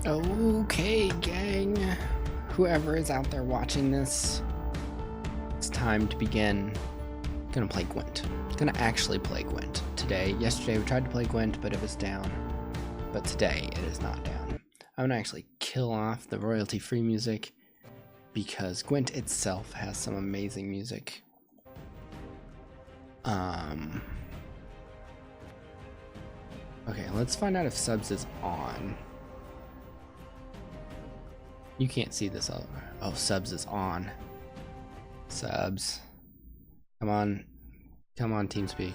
Okay, gang. Whoever is out there watching this, it's time to begin. Gonna play Gwent. Gonna actually play Gwent today. Yesterday we tried to play Gwent, but it was down. But today it is not down. I'm gonna actually kill off the royalty-free music because Gwent itself has some amazing music. Okay, let's find out if subs is on. You can't see this. Oh, subs is on. Subs. Come on. Come on, TeamSpeak.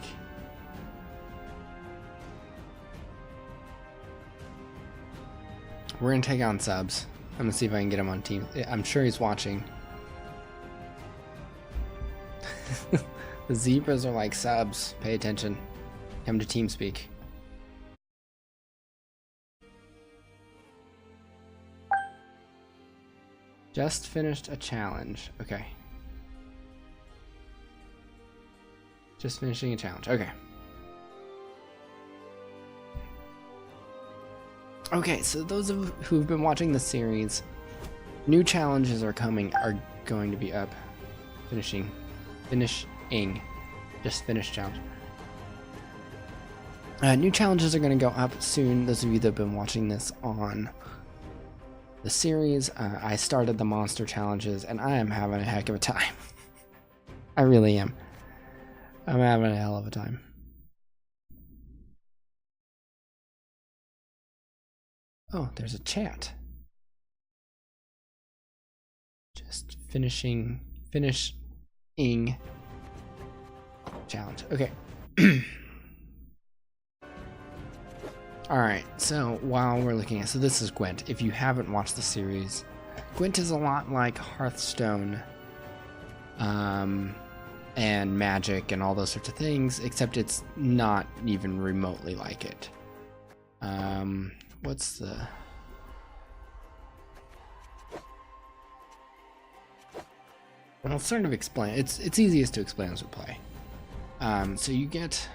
We're gonna take on subs. I'm gonna see if I can get him on team. I'm sure he's watching. The zebras are like subs. Pay attention. Come to TeamSpeak. Just finished a challenge. Okay. Just finishing a challenge. Okay. Okay, so those of who've been watching the series, new challenges are going to be up. Finishing. Just finished challenge. New challenges are going to go up soon. Those of you that have been watching this on the series, I started the monster challenges and I am having a heck of a time. I really am. I'm having a hell of a time. Oh, there's a chat. Just finishing challenge. Okay. Alright, so while we're looking at, so this is Gwent. If you haven't watched the series, Gwent is a lot like Hearthstone, and Magic and all those sorts of things, except it's not even remotely like it. What's the... Well, I'll sort of explain. It's easiest to explain as we play. So you get...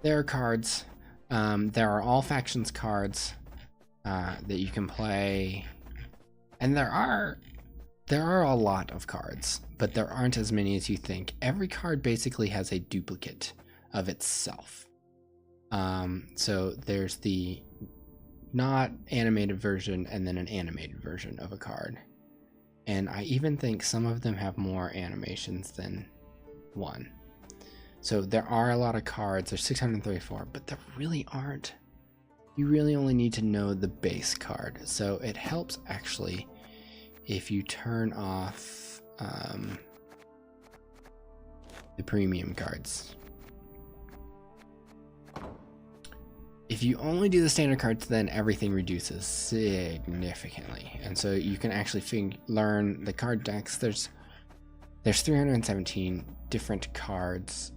There are cards. There are all factions cards that you can play, and there are a lot of cards, but there aren't as many as you think. Every card basically has a duplicate of itself. So there's the not animated version and then an animated version of a card, and I even think some of them have more animations than one. So there are a lot of cards. There's 634, but there really aren't. You really only need to know the base card. So it helps actually if you turn off the premium cards. If you only do the standard cards, then everything reduces significantly. And so you can actually learn the card decks. There's 317 different cards.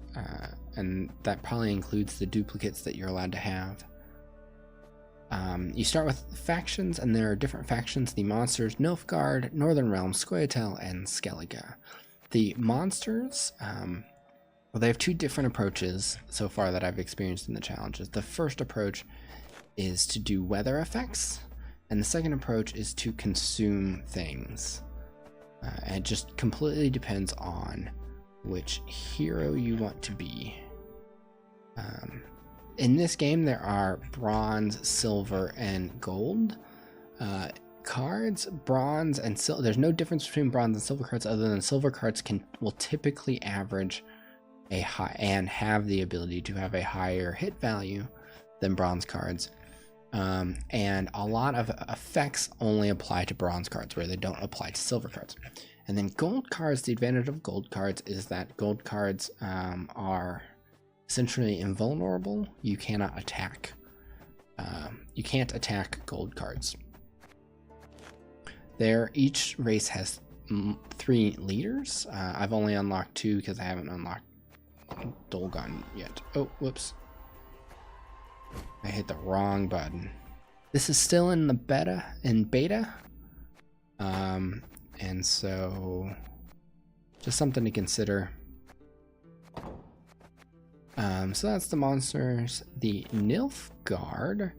And that probably includes the duplicates that you're allowed to have. You start with factions, and there are different factions: the monsters, Nilfgaard, Northern Realms, Scoia'tael, and Skellige. The monsters, well, they have two different approaches so far that I've experienced in the challenges. The first approach is to do weather effects, and the second approach is to consume things. And it just completely depends on which hero you want to be. In this game there are bronze, silver, and gold cards. Bronze and silver, there's no difference between bronze and silver cards other than silver cards will typically average a high and have the ability to have a higher hit value than bronze cards. And a lot of effects only apply to bronze cards, where they don't apply to silver cards. And then gold cards, the advantage of gold cards is that gold cards are essentially invulnerable. You cannot attack. You can't attack gold cards. Each race has 3 leaders. I've only unlocked 2 because I haven't unlocked Dolgon yet. Oh, whoops. I hit the wrong button. This is still in the beta. And so just something to consider. So that's the monsters. The Nilfgaard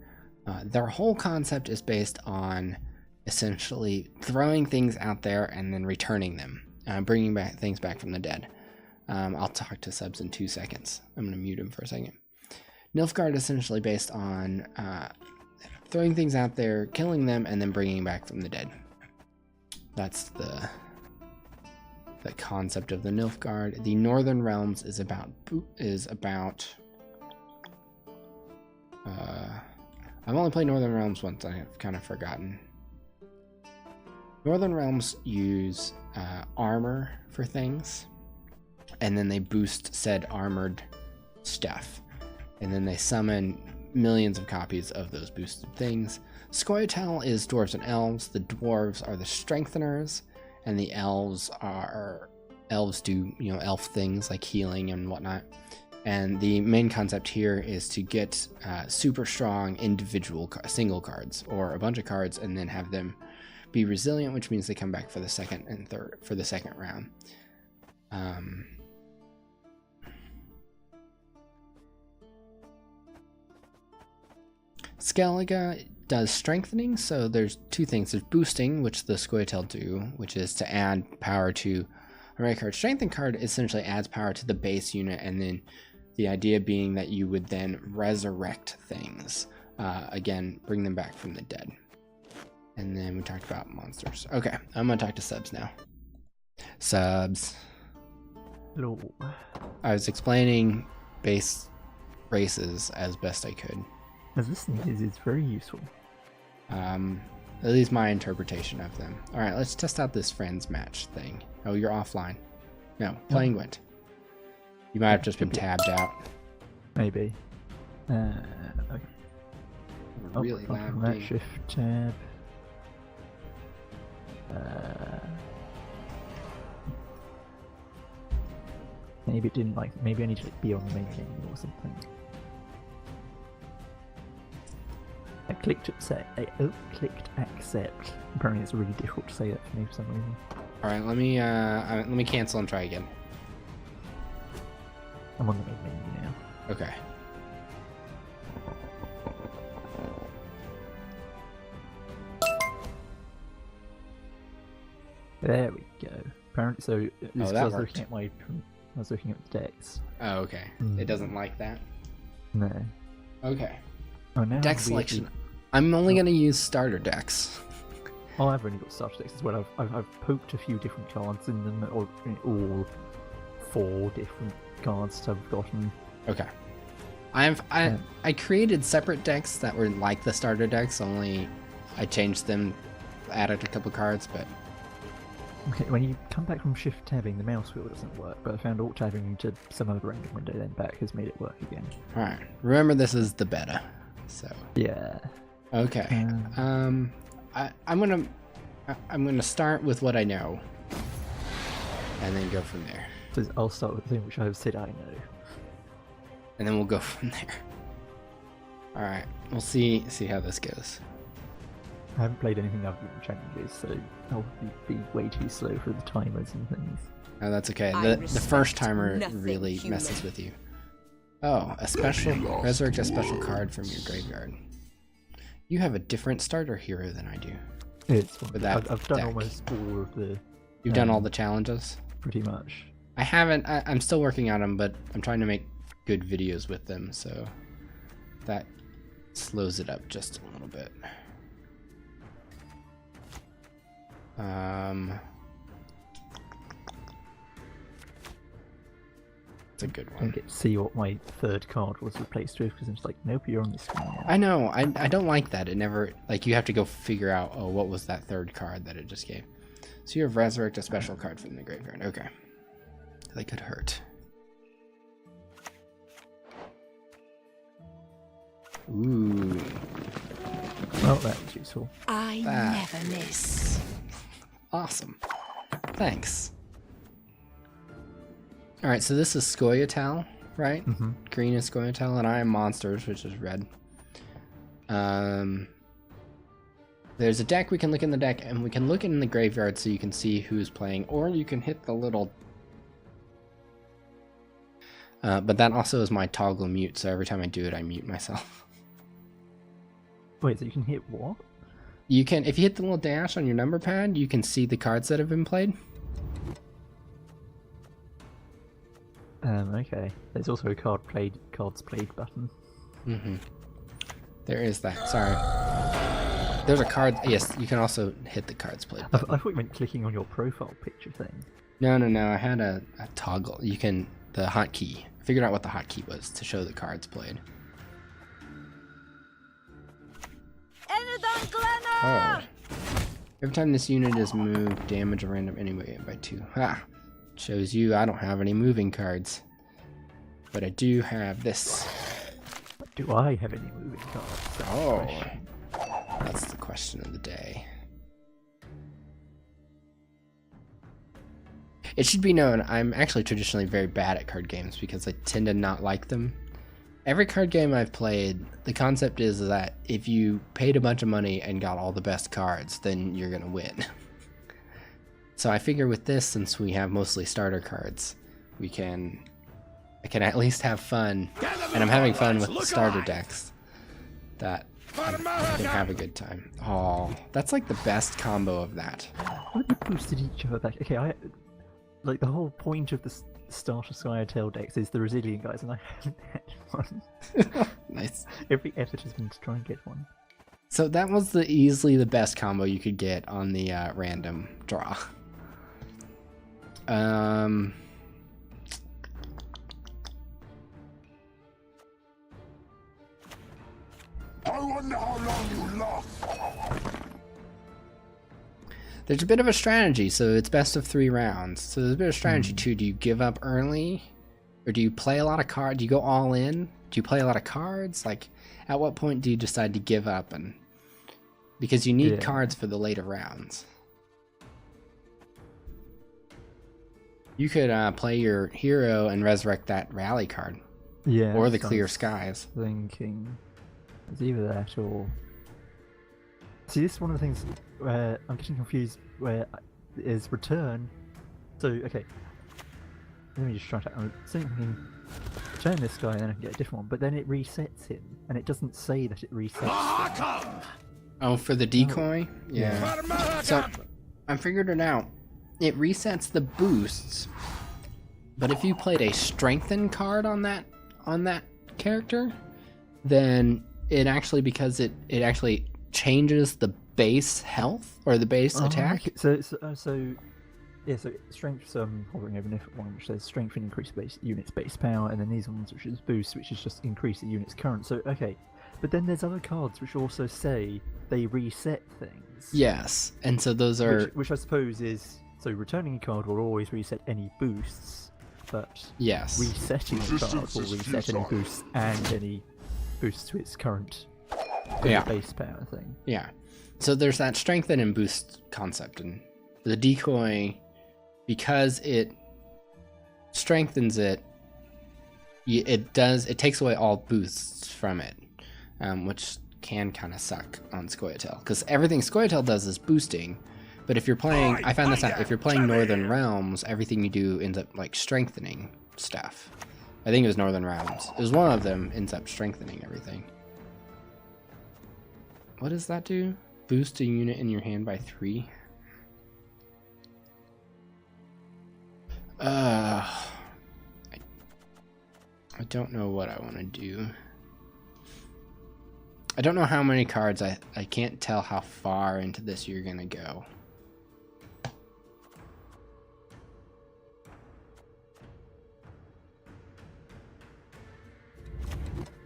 Their whole concept is based on essentially throwing things out there and then returning them, bringing back things back from the dead. I'll talk to subs in 2 seconds. I'm going to mute him for a second. Nilfgaard is essentially based on throwing things out there, killing them, and then bringing back from the dead. That's the concept of the Nilfgaard. The Northern Realms is about I've only played Northern Realms once. I've kind of forgotten. Northern Realms use armor for things, and then they boost said armored stuff, and then they summon millions of copies of those boosted things. Scoia'tael is dwarves and elves. The dwarves are the strengtheners, and the elves do elf things like healing and whatnot. And the main concept here is to get super strong individual single cards or a bunch of cards, and then have them be resilient, which means they come back for the second and third for the second round. Skellige does strengthening, so there's two things. There's boosting, which the Scoia'tael do, which is to add power to a rare card. Strengthen card essentially adds power to the base unit, and then the idea being that you would then resurrect things. Again, bring them back from the dead. And then we talked about monsters. Okay, I'm gonna talk to subs now. Subs. Hello. I was explaining base races as best I could. As listening is very useful. At least my interpretation of them. All right, let's test out this friends match thing. Oh, you're offline. No, playing Gwent. You might have just been tabbed out. Maybe. Okay. Really loud game. Shift tab. Maybe it didn't like. Maybe I need to be on the main menu or something. I clicked accept. Clicked accept. Apparently, it's really difficult to say that for me for some reason. All right, let me cancel and try again. I'm on the main menu now. Okay. There we go. Apparently, so this that I was worked. looking at I was looking at the decks. Oh, okay. It doesn't like that. No. Okay. Oh, now Deck selection. I'm only gonna use starter decks. Oh, I've only got starter decks as well. I've poked a few different cards in them, or in all 4 different cards I've gotten. Okay. I created separate decks that were like the starter decks, only I changed them, added a couple cards, but Okay, when you come back from shift tabbing, the mouse wheel doesn't work, but I found alt tabbing to some other random window then back has made it work again. alright. Remember, this is the beta. So Yeah. okay. I'm gonna start with what I know, and then go from there. So I'll start with the thing which I have said I know. And then we'll go from there. Alright, we'll see how this goes. I haven't played anything other than challenges, so I'll be way too slow for the timers and things. Oh, that's okay. I The first respect timer nothing really human. messes with you. Oh, a special resurrect a special card from your graveyard. You have a different starter hero than I do. It's For that I've done deck. almost all of the. You've done all the challenges? Pretty much. I haven't. I'm still working on them, but I'm trying to make good videos with them, so that slows it up just a little bit. It's a good I one. didn't get to see what my third card was replaced with because I'm just like, nope, you're on this screen now. I know. I don't like that. It never, like, you have to go figure out, oh, what was that third card that it just gave. So you have resurrect a special card from the graveyard. Okay. That could hurt. Ooh. Well, that was useful. I That never miss. Awesome. Thanks. Alright, so this is Scoia'tael, right? Mm-hmm. Green is Scoia'tael, and I am Monsters, which is red. There's a deck. We can look in the deck, and we can look in the graveyard so you can see who's playing, or you can hit the little... but that also is my toggle mute, so every time I do it, I mute myself. Wait, so you can hit what? You can, if you hit the little dash on your number pad, you can see the cards that have been played. Okay. There's also a cards played button. Mm-hmm. There is that. Sorry. There's a card. Yes, you can also hit the cards played button. I thought you meant clicking on your profile picture thing. No. I had a toggle. You can, the hotkey. I figured out what the hotkey was to show the cards played. Oh. Every time this unit is moved, damage a random enemy by 2. Ha! Shows you I don't have any moving cards. But I do have this. Do I have any moving cards? That's the question of the day. It should be known, I'm actually traditionally very bad at card games because I tend to not like them. Every card game I've played, the concept is that if you paid a bunch of money and got all the best cards, then you're gonna win. So I figure with this, since we have mostly starter cards, I can at least have fun, and I'm having fun with the starter decks, that I can have a good time. Oh, that's like the best combo of that. What have we boosted each other back? Okay, like the whole point of the starter Skytail decks is the resilient guys, and I haven't had one. Nice. Every effort has been to try and get one. So that was easily the best combo you could get on the random draw. I wonder how long you lost. There's a bit of a strategy, so it's best of 3 rounds. So there's a bit of strategy too. Do you give up early, or do you play a lot of cards? Do you go all in? Do you play a lot of cards? Like, at what point do you decide to give up? And because you need cards for the later rounds. You could play your hero and resurrect that rally card. Yeah. Or the clear skies. Thinking it's either that or. See, this is one of the things where I'm getting confused. Where is return? So okay, let me just try to. I'm thinking, return this guy, and then I can get a different one. But then it resets him, and it doesn't say that it resets. Oh, for the decoy? Yeah. So I figured it out. It resets the boosts, but if you played a strengthen card on that character, then it actually, because it actually changes the base health or the base attack. Okay. So strength. So I'm hovering over a different one, which says strength and increase base unit's base power, and then these ones which is boost, which is just increase the unit's current. So okay, but then there's other cards which also say they reset things. Yes, and so those are which I suppose is. So returning a card will always reset any boosts, but resetting a card will reset any boosts and any boosts to its current base power thing. Yeah. So there's that strengthen and boost concept, and the decoy, because it strengthens it, it takes away all boosts from it, which can kind of suck on Scoia'tael, because everything Scoia'tael does is boosting. But if you're playing, I found this out, if you're playing Northern Realms, everything you do ends up like strengthening stuff. I think it was Northern Realms. It was one of them ends up strengthening everything. What does that do? Boost a unit in your hand by 3? I don't know what I want to do. I don't know how many cards. I can't tell how far into this you're gonna go.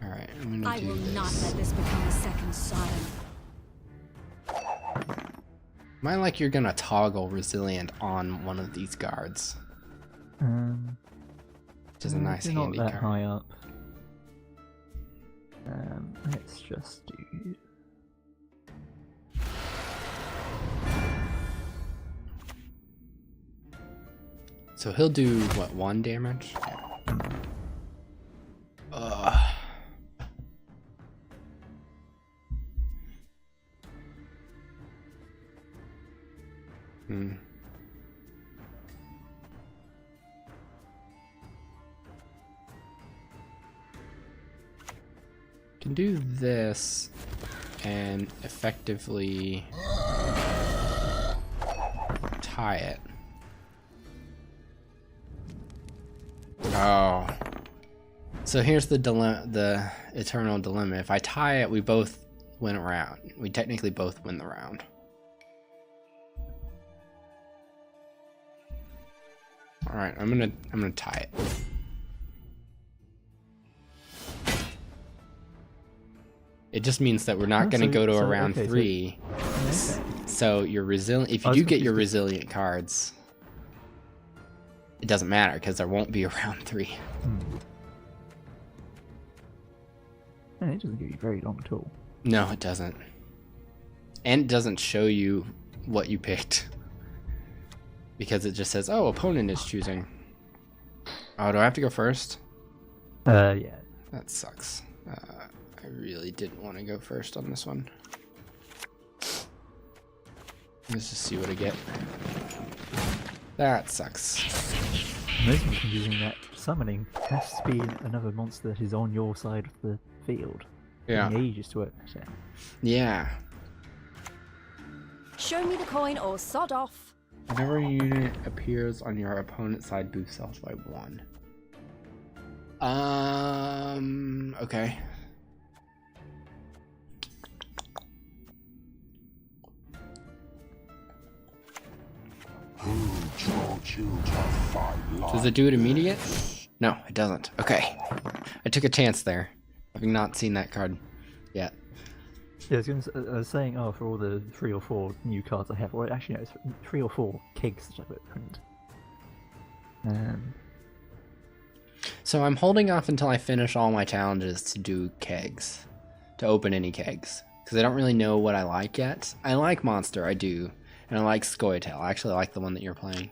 Alright, I'm gonna do this. I will not let this become a second Sodom. Am I like you're gonna toggle resilient on one of these guards? Which is a nice handy not that card. High up. Let's just do. So he'll do what, 1 damage? Can do this, and effectively tie it. Oh. So here's the eternal dilemma. If I tie it, we both win a round. We technically both win the round. All right, I'm gonna tie it. It just means that we're not gonna go to a round 3. So you're resilient. If you do get your resilient cards, it doesn't matter because there won't be a round 3. And it doesn't give you very long at all. No, it doesn't. And it doesn't show you what you picked. Because it just says, oh, opponent is choosing. Oh, do I have to go first? Yeah. That sucks. I really didn't want to go first on this one. Let's just see what I get. That sucks. Most of them using that summoning has to be another monster that is on your side of the field. Yeah. Taking ages to work that out. Yeah. Show me the coin or sod off. Whenever a unit appears on your opponent's side, boosts health by 1. Okay. Does it do it immediate? No, it doesn't. Okay. I took a chance there, having not seen that card yet. Yeah, I was saying, oh, for all the 3 or 4 new cards I have, well, actually, no, it's 3 or 4 kegs that I've opened. So I'm holding off until I finish all my challenges to do kegs, to open any kegs, because I don't really know what I like yet. I like Monster, I do, and I like Scoia'tael. I actually like the one that you're playing.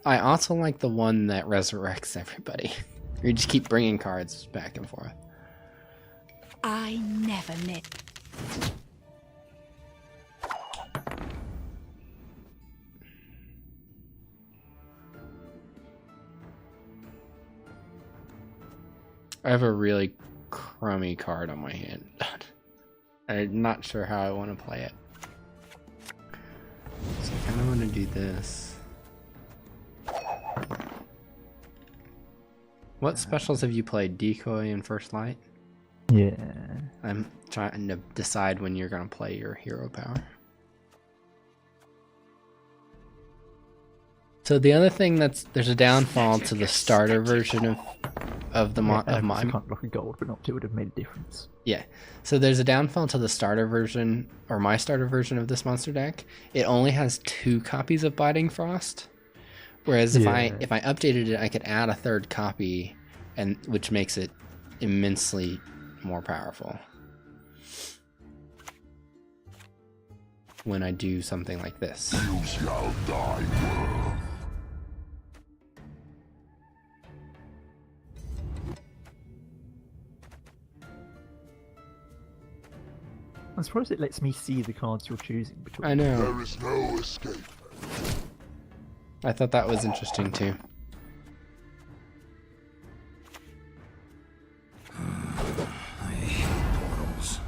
I also like the one that resurrects everybody. You just keep bringing cards back and forth. I never miss. I have a really crummy card on my hand. I'm not sure how I want to play it. So I kind of want to do this. What specials have you played? Decoy and First Light? Yeah. I'm trying to decide when you're going to play your hero power. So the other thing there's a downfall to the starter version of mine. I can't block a gold, but not it would have made a difference. Yeah. So there's a downfall to the starter version, or my starter version of this monster deck. It only has 2 copies of Biting Frost. Whereas if I updated it, I could add a 3rd copy, and which makes it immensely more powerful when I do something like this. You shall die, world. I'm surprised it lets me see the cards you're choosing between. I know. There is no escape. I thought that was interesting too. I hate portals.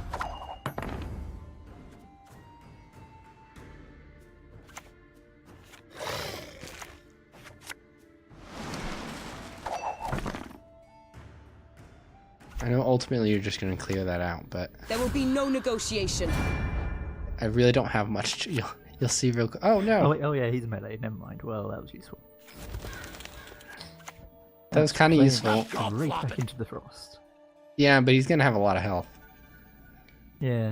I know ultimately you're just going to clear that out, but There will be no negotiation. I really don't have much. You'll see real. Oh no! Oh, wait, oh yeah, he's a melee. Never mind. Well, that was useful. That was kind of useful. Right back into the frost. Yeah, but he's gonna have a lot of health. Yeah.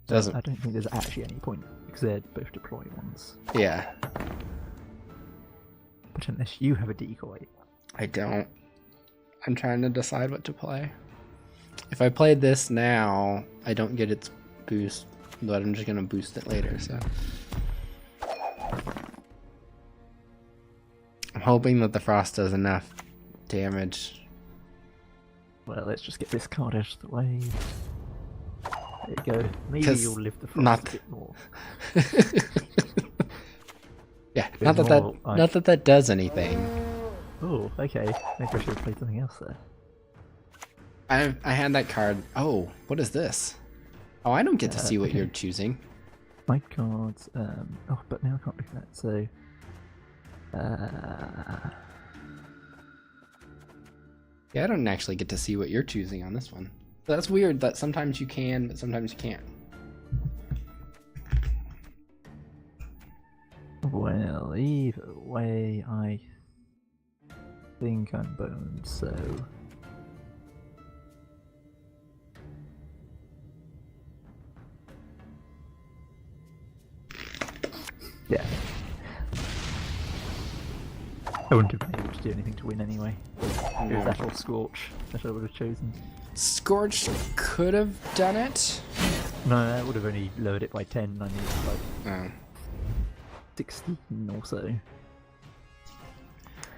Doesn't. I don't think there's actually any point because they're both deploy ones. Yeah. But unless you have a decoy. I don't. I'm trying to decide what to play. If I played this now, I don't get its boost, but I'm just gonna boost it later, so. I'm hoping that the frost does enough damage. Well, let's just get this card out of the way. There you go. Maybe 'Cause you'll live the frost a bit more. Yeah, Bit more, not that does anything. Oh, okay. Maybe I should have played something else there. I had that card. Oh, what is this? Oh, I don't get to see what you're choosing. My cards. Oh, but now I can't do that. So. Yeah, I don't actually get to see what you're choosing on this one. So that's weird that sometimes you can, but sometimes you can't. Well, either way, I think I'm boned, so. Yeah. I wouldn't have been able to do anything to win anyway. It was that or Scorch that I would have chosen. Scorch could have done it. No, that would have only lowered it by 10. I needed like Oh, 16 or so.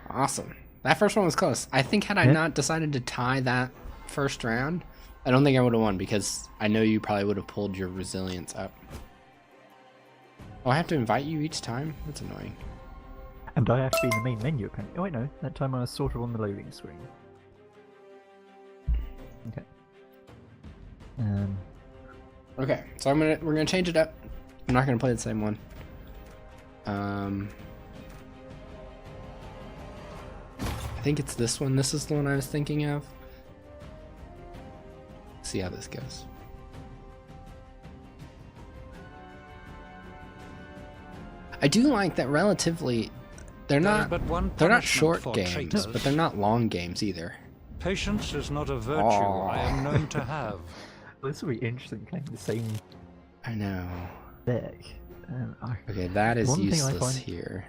awesome. That first one was close. I think had I not decided to tie that first round, I don't think I would have won because I know you probably would have pulled your resilience up. Oh, I have to invite you each time? That's annoying. And I have to be in the main menu apparently. Oh wait, no. That time I was sort of on the loading screen. Okay. Okay, so we're gonna change it up. I'm not gonna play the same one. I think it's this one. This is the one I was thinking of. See how this goes. I do like that relatively. They're not short games, but they're not long games either. Patience is not a virtue I am known to have. Well, this will be interesting playing the same I know. deck. Okay, that is One thing I useless find- here.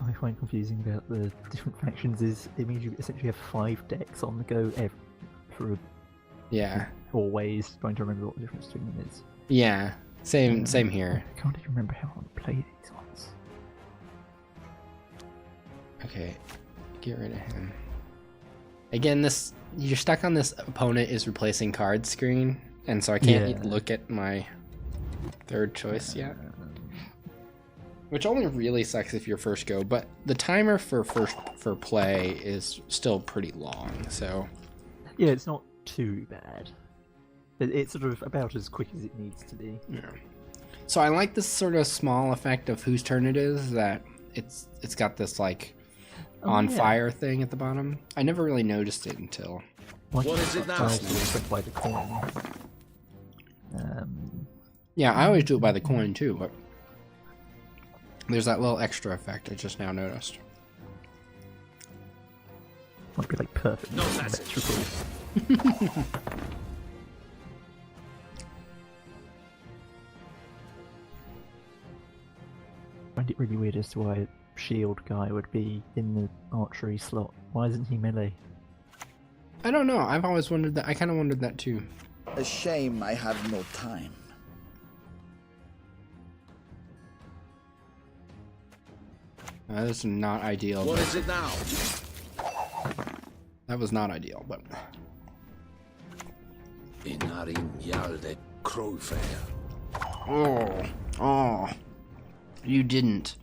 I find confusing about the different factions is it means you essentially have 5 decks on the go for Yeah. always trying to remember what the difference between them is. Yeah. Same here. I can't even remember how I play these ones. Okay, get rid of him. Again, you're stuck on this opponent is replacing card screen, and so I can't look at my third choice yet. Which only really sucks if you're first go, but the timer for play is still pretty long, so Yeah, it's not too bad. It's sort of about as quick as it needs to be. yeah. So I like this sort of small effect of whose turn it is, that it's got this like on fire thing at the bottom. I never really noticed it until. What is it now? By the coin. Yeah, I always do it by the coin too, but there's that little extra effect I just now noticed. Might be like perfect. No, that's symmetrical. I find it really weird as to why a shield guy would be in the archery slot. Why isn't he melee? I don't know. I've always wondered that. I kind of wondered that too. A shame I have no time. That's not ideal. What is it now? That was not ideal, but Inarin Yalde Crowfair. oh, you didn't.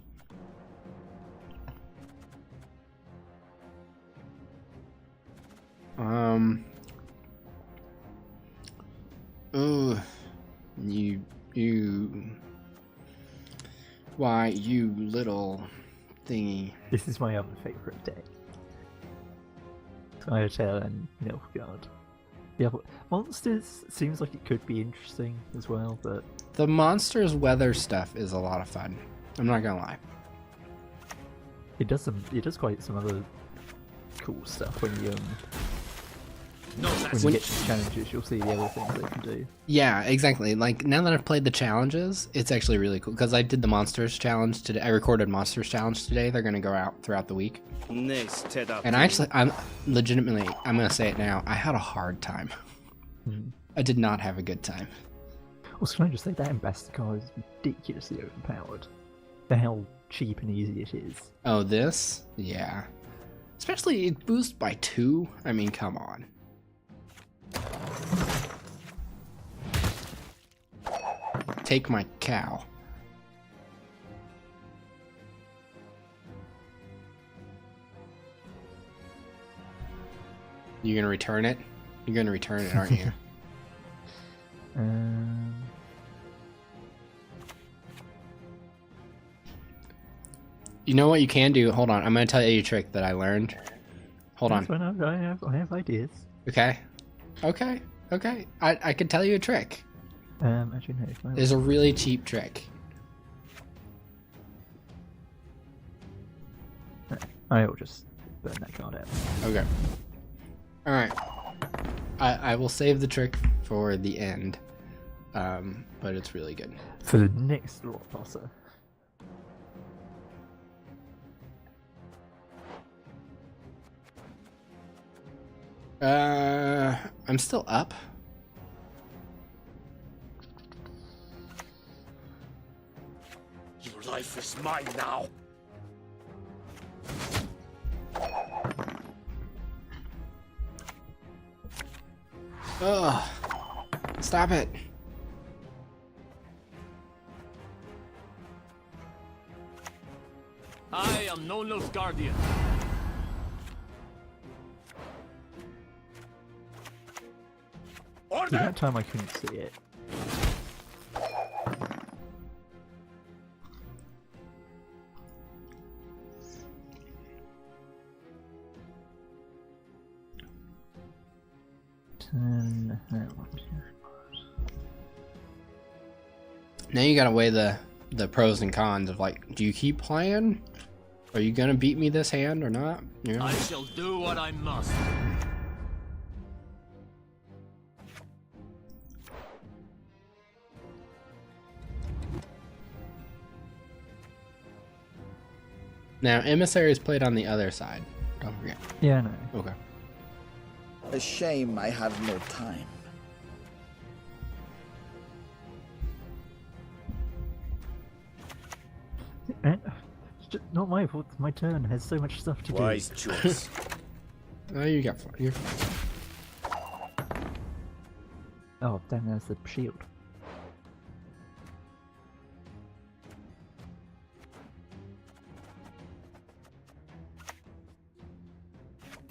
Why, you little thingy. This is my other favourite deck. Skyhotel and Nilfgaard. The other monsters seems like it could be interesting as well, but The monsters weather stuff is a lot of fun. I'm not gonna lie. it does quite some other cool stuff when you when you get to the challenges. You'll see the other things they can do. Yeah, exactly. Like now that I've played the challenges, it's actually really cool because I did the monsters challenge today. I recorded monsters challenge today. They're gonna go out throughout the week. And I'm legitimately, I'm gonna say it now. I had a hard time. I did not have a good time. Also, can I just say that Ambassador card is ridiculously overpowered. For how cheap and easy it is. Oh, this? Yeah. Especially it boosts by 2. I mean, come on. Take my cow. You gonna return it? You're gonna return it, aren't you? You know what you can do? Hold on, I'm gonna tell you a trick that I learned. Hold on. I have ideas. Okay. Okay. Okay. I can tell you a trick. Actually, no. There's a really cheap trick. I will just burn that card out. Okay. Alright. I will save the trick for the end. But it's really good. For the next Lord Tosser. I'm still up. Your life is mine now. Ugh. Stop it. I am no Guardian. See, that time I couldn't see it. Now you gotta weigh the pros and cons of like, do you keep playing? Are you gonna beat me this hand or not? You know? I shall do what I must. Now, Emissary is played on the other side. Don't forget. Yeah, I know. Okay. A shame I have no time. It's just not my fault. My turn has so much stuff to Wise choice. Oh, you got fine. You're fine. do. Oh, damn, there's the shield.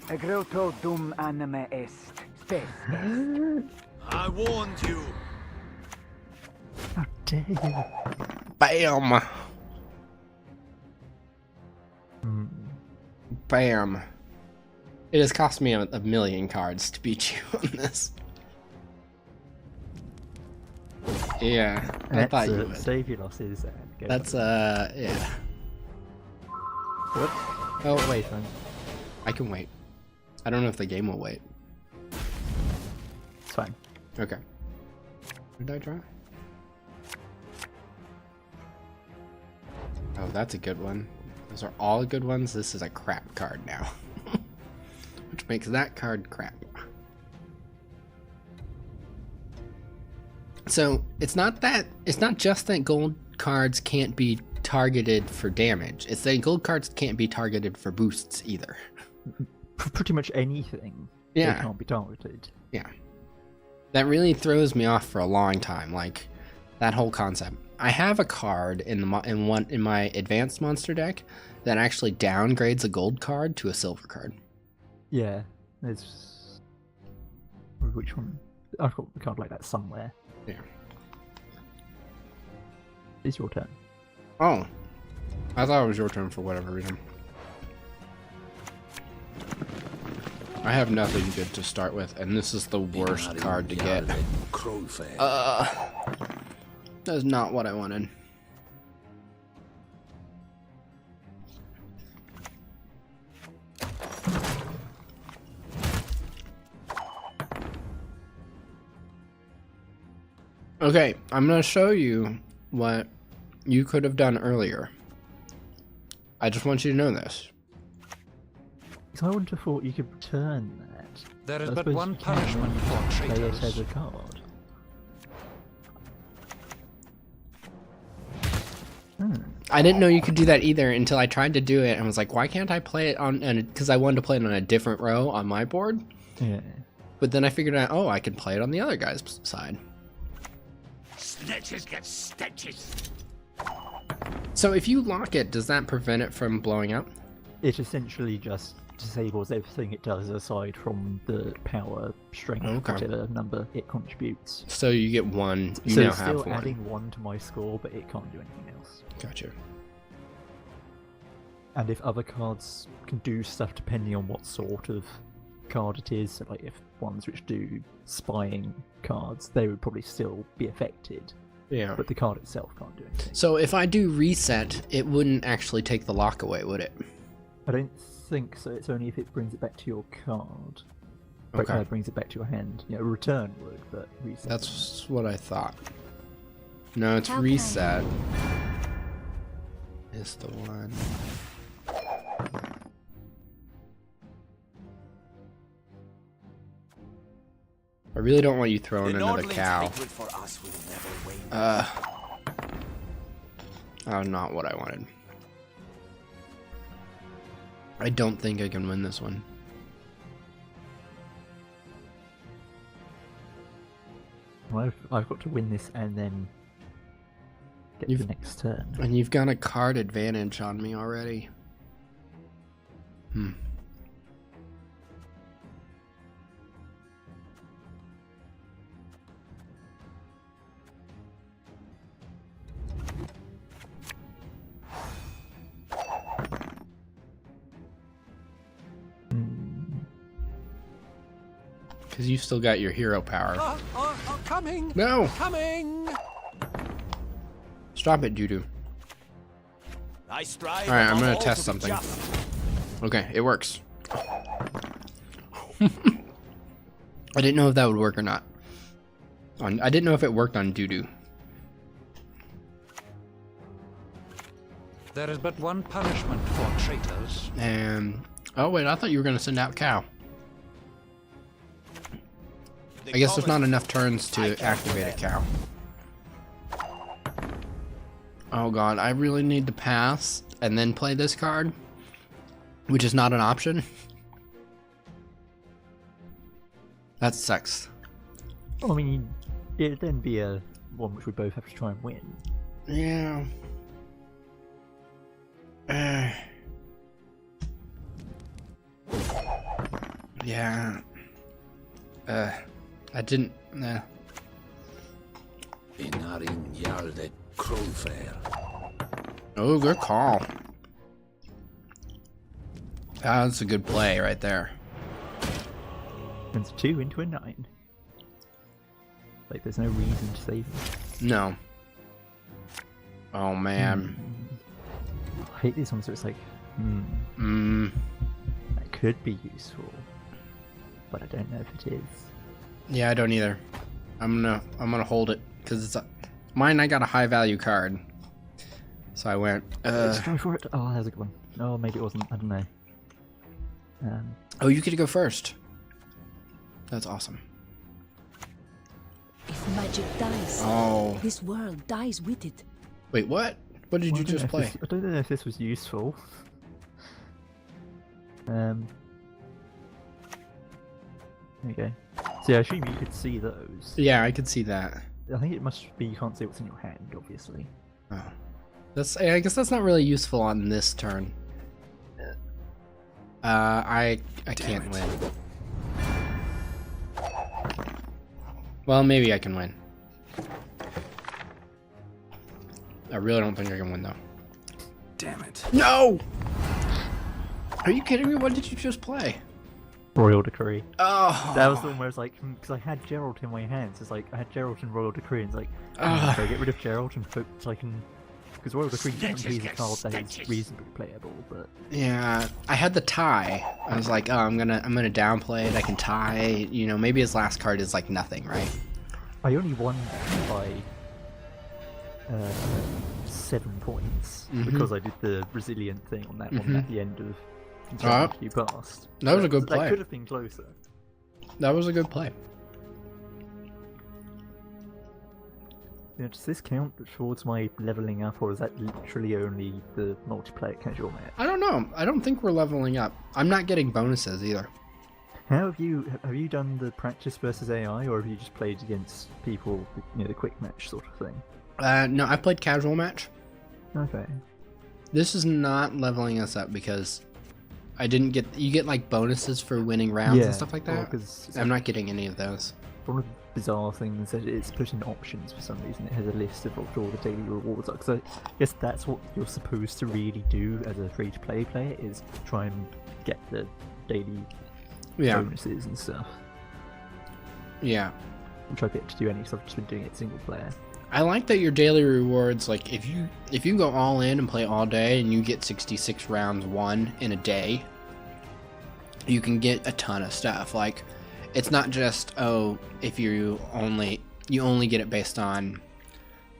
Egreto dum anime est. Spes. I warned you. How dare you? Bam! Hmm. Bam. It has cost me a million cards to beat you on this. Yeah, I thought you would. Save your losses and go. That's, yeah. Whoop. Oh, Wait, man. I can wait. I don't know if the game will wait. It's fine. Okay. What did I draw? Oh, that's a good one. Those are all good ones. This is a crap card now. Which makes that card crap. So, it's not just that gold cards can't be targeted for damage. It's that gold cards can't be targeted for boosts either. Pretty much anything. Yeah. They can't be targeted. Yeah. That really throws me off for a long time, like that whole concept. I have a card in my advanced monster deck that actually downgrades a gold card to a silver card. Yeah. There's which one? I've got a card like that somewhere. Yeah. It's your turn. Oh. I thought it was your turn for whatever reason. I have nothing good to start with, and this is the worst card to get. That's not what I wanted. Okay, I'm gonna show you what you could have done earlier. I just want you to know this. So I wouldn't have thought you could return that. There is I but suppose one you can punishment for play it as traitors. a card. I didn't know you could do that either until I tried to do it and was like, why can't I play it on, because I wanted to play it on a different row on my board. Yeah. But then I figured out, oh, I can play it on the other guy's side. Snitches get stitches. So if you lock it, does that prevent it from blowing up? It essentially just disables everything it does aside from the power, strength, Okay. whatever number it contributes. So you get one. You So now it's have still one. adding 1 to my score, but it can't do anything else. Gotcha. And if other cards can do stuff depending on what sort of card it is, so like if ones which do spying cards, they would probably still be affected, Yeah. but the card itself can't do anything. So if I do reset, it wouldn't actually take the lock away, would it? I don't think so. It's only if it brings it back to your card. But Okay. it brings it back to your hand. You know, return would, but reset. That's what I thought. No, it's How can I reset. Is the one. I really don't want you throwing The another Nordling's cow. hatred for us will never wane. Oh, not what I wanted. I don't think I can win this one. Well, I've got to win this and then get You've- the next turn. And you've got a card advantage on me already. Hmm. Because you've still got your hero power. Coming! No! Coming! Stop it, Judo. I strive. Alright, I'm above gonna all test to be something. just. Okay, it works. I didn't know if that would work or not. I didn't know if it worked on Dudu. There is but one punishment for traitors. And oh wait, I thought you were gonna send out Cow. I guess there's not enough turns to activate a Cow. Oh god, I really need to pass and then play this card, which is not an option. That sucks. Well, I mean, it'd then be a one which we both have to try and win. Yeah. Yeah. I didn't. Inarin Jarlde Krolfair. Oh, good call. That's a good play right there. Turns 2 into a 9. Like, there's no reason to save it. No. Oh man. I hate these ones where it's like, that could be useful, but I don't know if it is. Yeah, I don't either. I'm gonna hold it because it's mine. I got a high value card, so I went. Let's go for it. Oh, that's a good one. Oh, maybe it wasn't. I don't know. Oh, you get to go first. That's awesome. If magic dies, Oh, this world dies with it. wait, what? What did Well, you I don't just know if play? I don't know if this was useful. There you go. So yeah, I assume you could see those. Yeah, I could see that. I think it must be you can't see what's in your hand, obviously. Oh, I guess that's not really useful on this turn. I can't win. Well, maybe I can win. I really don't think I can win though. Damn it. No! Are you kidding me? What did you just play? Royal Decree. Oh, That was the one where it's like, because I had Geralt in my hands. It's like I had Geralt and Royal Decree, and it's like, so I get rid of Geralt and hope so I can, because Royal Decree technically is a card that is reasonably playable, but yeah. I had the tie. I was like, oh, I'm gonna downplay it. I can tie. You know, maybe his last card is like nothing, right? I only won by 7 points because I did the resilient thing on that one at the end of after you passed. That was a good That play. could have been closer. That was a good play. You know, does this count towards my leveling up, or is that literally only the multiplayer casual match? I don't know. I don't think we're leveling up. I'm not getting bonuses either. How have you done the practice versus AI, or have you just played against people, you know, the quick match sort of thing? No, I played casual match. Okay. This is not leveling us up because I didn't get. You get like bonuses for winning rounds and stuff like that. Because I'm not getting any of those. one of the bizarre things that it's put in options for some reason. It has a list of what all the daily rewards are. So I guess that's what you're supposed to really do as a free-to-play player, is try and get the daily bonuses and stuff. Yeah. Which I've yet to do any, because I've just been doing it single player. I like that your daily rewards, like if you go all in and play all day and you get 66 rounds won in a day, you can get a ton of stuff. Like it's not just if you only get it based on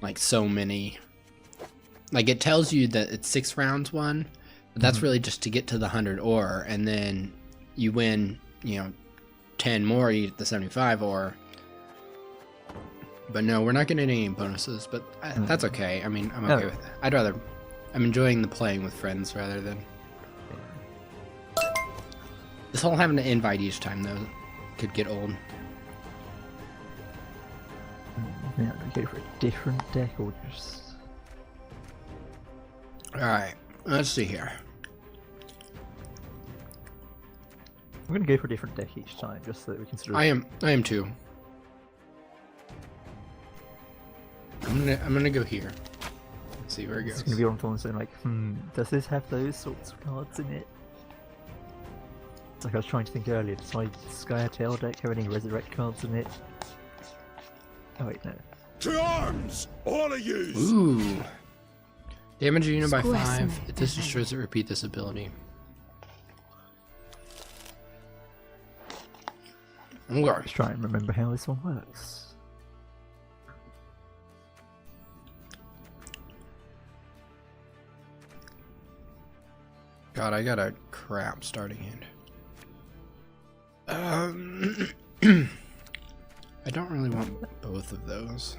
like so many. Like it tells you that it's 6 rounds won, but that's really just to get to the 100 ore, and then you win, 10 more, you get the 75 ore. But no, we're not getting any bonuses, but that's okay. I mean, I'm okay with that. I'm enjoying the playing with friends rather than... This whole having to invite each time, though, could get old. Yeah, go for a different deck or just... Alright, let's see here. I'm going to go for a different deck each time, just so that we can sort of... I am too. I'm gonna go here. Let's see where it goes. It's going to be on the saying like, does this have those sorts of cards in it? It's like I was trying to think earlier, does my Sky Tail deck have any Resurrect cards in it? Oh wait, no. To arms, all of you! Ooh. Damage a unit by Square 5. snake. If this destroys it, repeat this ability. Okay. Let's try and remember how this one works. God, I got a crap starting hand. I don't really want both of those.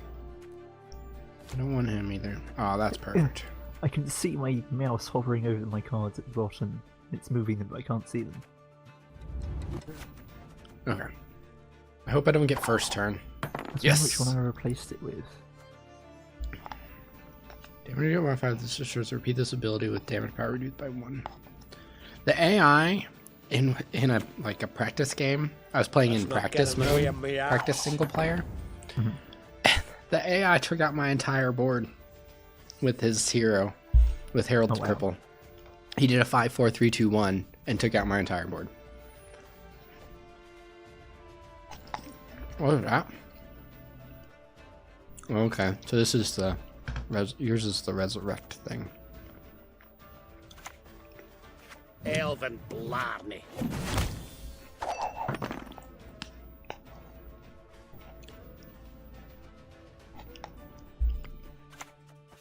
I don't want him either. Oh, that's perfect. I can see my mouse hovering over my cards at the bottom. It's moving them, but I can't see them. Okay. I hope I don't get first turn. That's which one I replaced it with. Damage dealt by 5. This destroys. Repeat this ability with damage power reduced by 1. The AI in a practice game. I was playing in practice mode, practice single player. The AI took out my entire board with his hero, with Herald to Cripple. He did a 5-4-3-2-1 and took out my entire board. What was that? Okay, so this is the yours is the resurrect thing. Elven Blarney.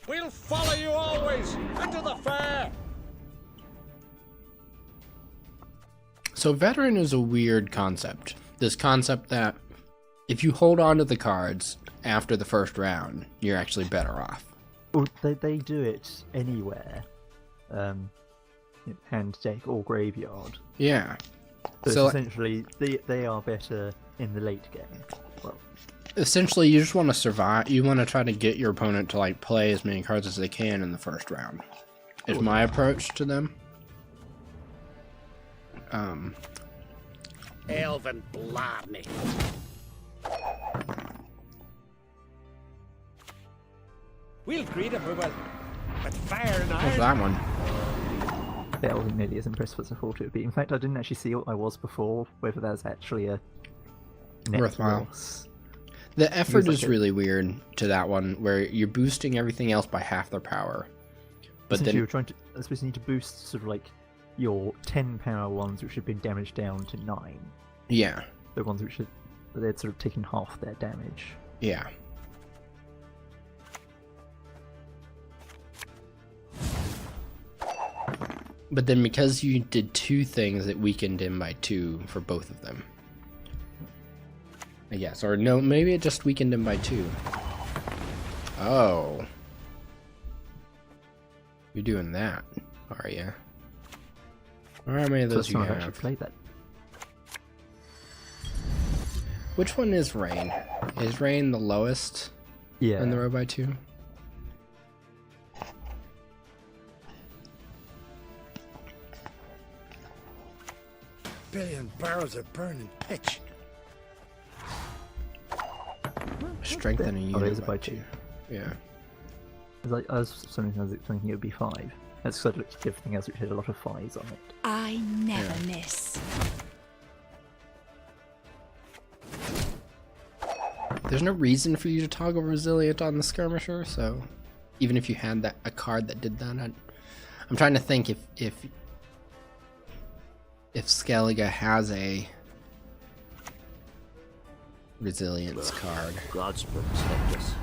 We'll follow you always into the fair. So veteran is a weird concept. This concept that if you hold on to the cards after the first round, you're actually better off. Well, they do it anywhere. Hand, deck, or graveyard. Yeah. So essentially, they are better in the late game. Well, essentially, you just want to survive. You want to try to get your opponent to like play as many cards as they can in the first round. Is my approach to them. Elven Blarney. We'll greet him with fire and What's iron. that one? that wasn't nearly as impressive as I thought it would be. In fact, I didn't actually see what I was before, whether that was actually a net Worthwhile. loss. The effort like is really weird to that one, where you're boosting everything else by half their power. But Since then you were trying to, I suppose you need to boost sort of like your 10 power ones, which have been damaged down to 9. yeah, The ones which they're sort of taking half their damage. yeah. But then because you did 2 things, it weakened him by 2 for both of them. I guess. Or no, maybe it just weakened him by 2. Oh. You're doing that, are you? How many of those First you time I've actually have? played that. Which one is Rain? Is Rain the lowest Yeah. in the row by 2? billion barrels of burning pitch. Strengthen a Oh, unit it is by by 2. 2. Yeah. Like, I was thinking it would be 5. That's because I looked at everything else which had a lot of 5s on it. I never miss. There's no reason for you to toggle resilient on the skirmisher, so even if you had a card that did that, I'm trying to think if Skellige has a resilience card. God's protect us.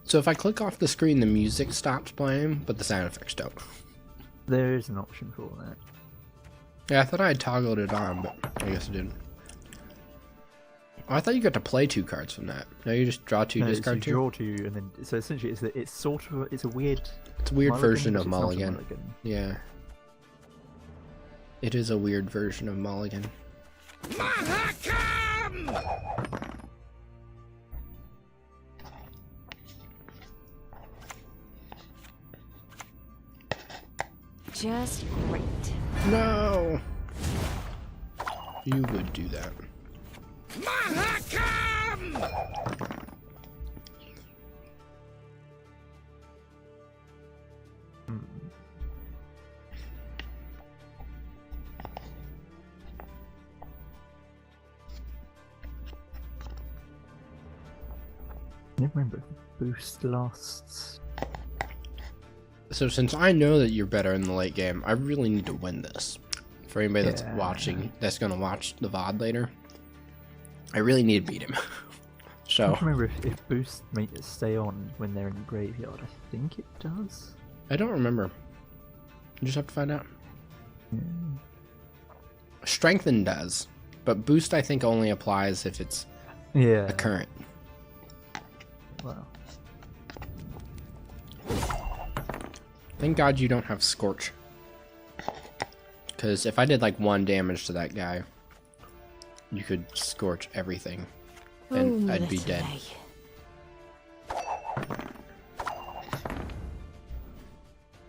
So if I click off the screen, the music stops playing, but the sound effects don't. There is an option for that. Yeah, I thought I had toggled it on, but I guess I didn't. Oh, I thought you got to play 2 cards from that. No, you just draw 2, No, discard 2? you draw 2, and then so essentially it's sort of it's a weird. It's a weird mulligan, version but of it's not a mulligan. mulligan. Yeah. It is a weird version of mulligan. Just great. No! You would do that. I don't remember if boost lasts. So since I know that you're better in the late game, I really need to win this. For anybody that's Yeah. watching, that's going to watch the VOD later, I really need to beat him. I So, don't remember if boost make it stay on when they're in the graveyard. I think it does. I don't remember. You just have to find out. Strengthen does, but boost I think only applies if it's Yeah. a current. Well, Thank God you don't have Scorch. Because if I did like 1 damage to that guy, you could scorch everything. And I'd be dead.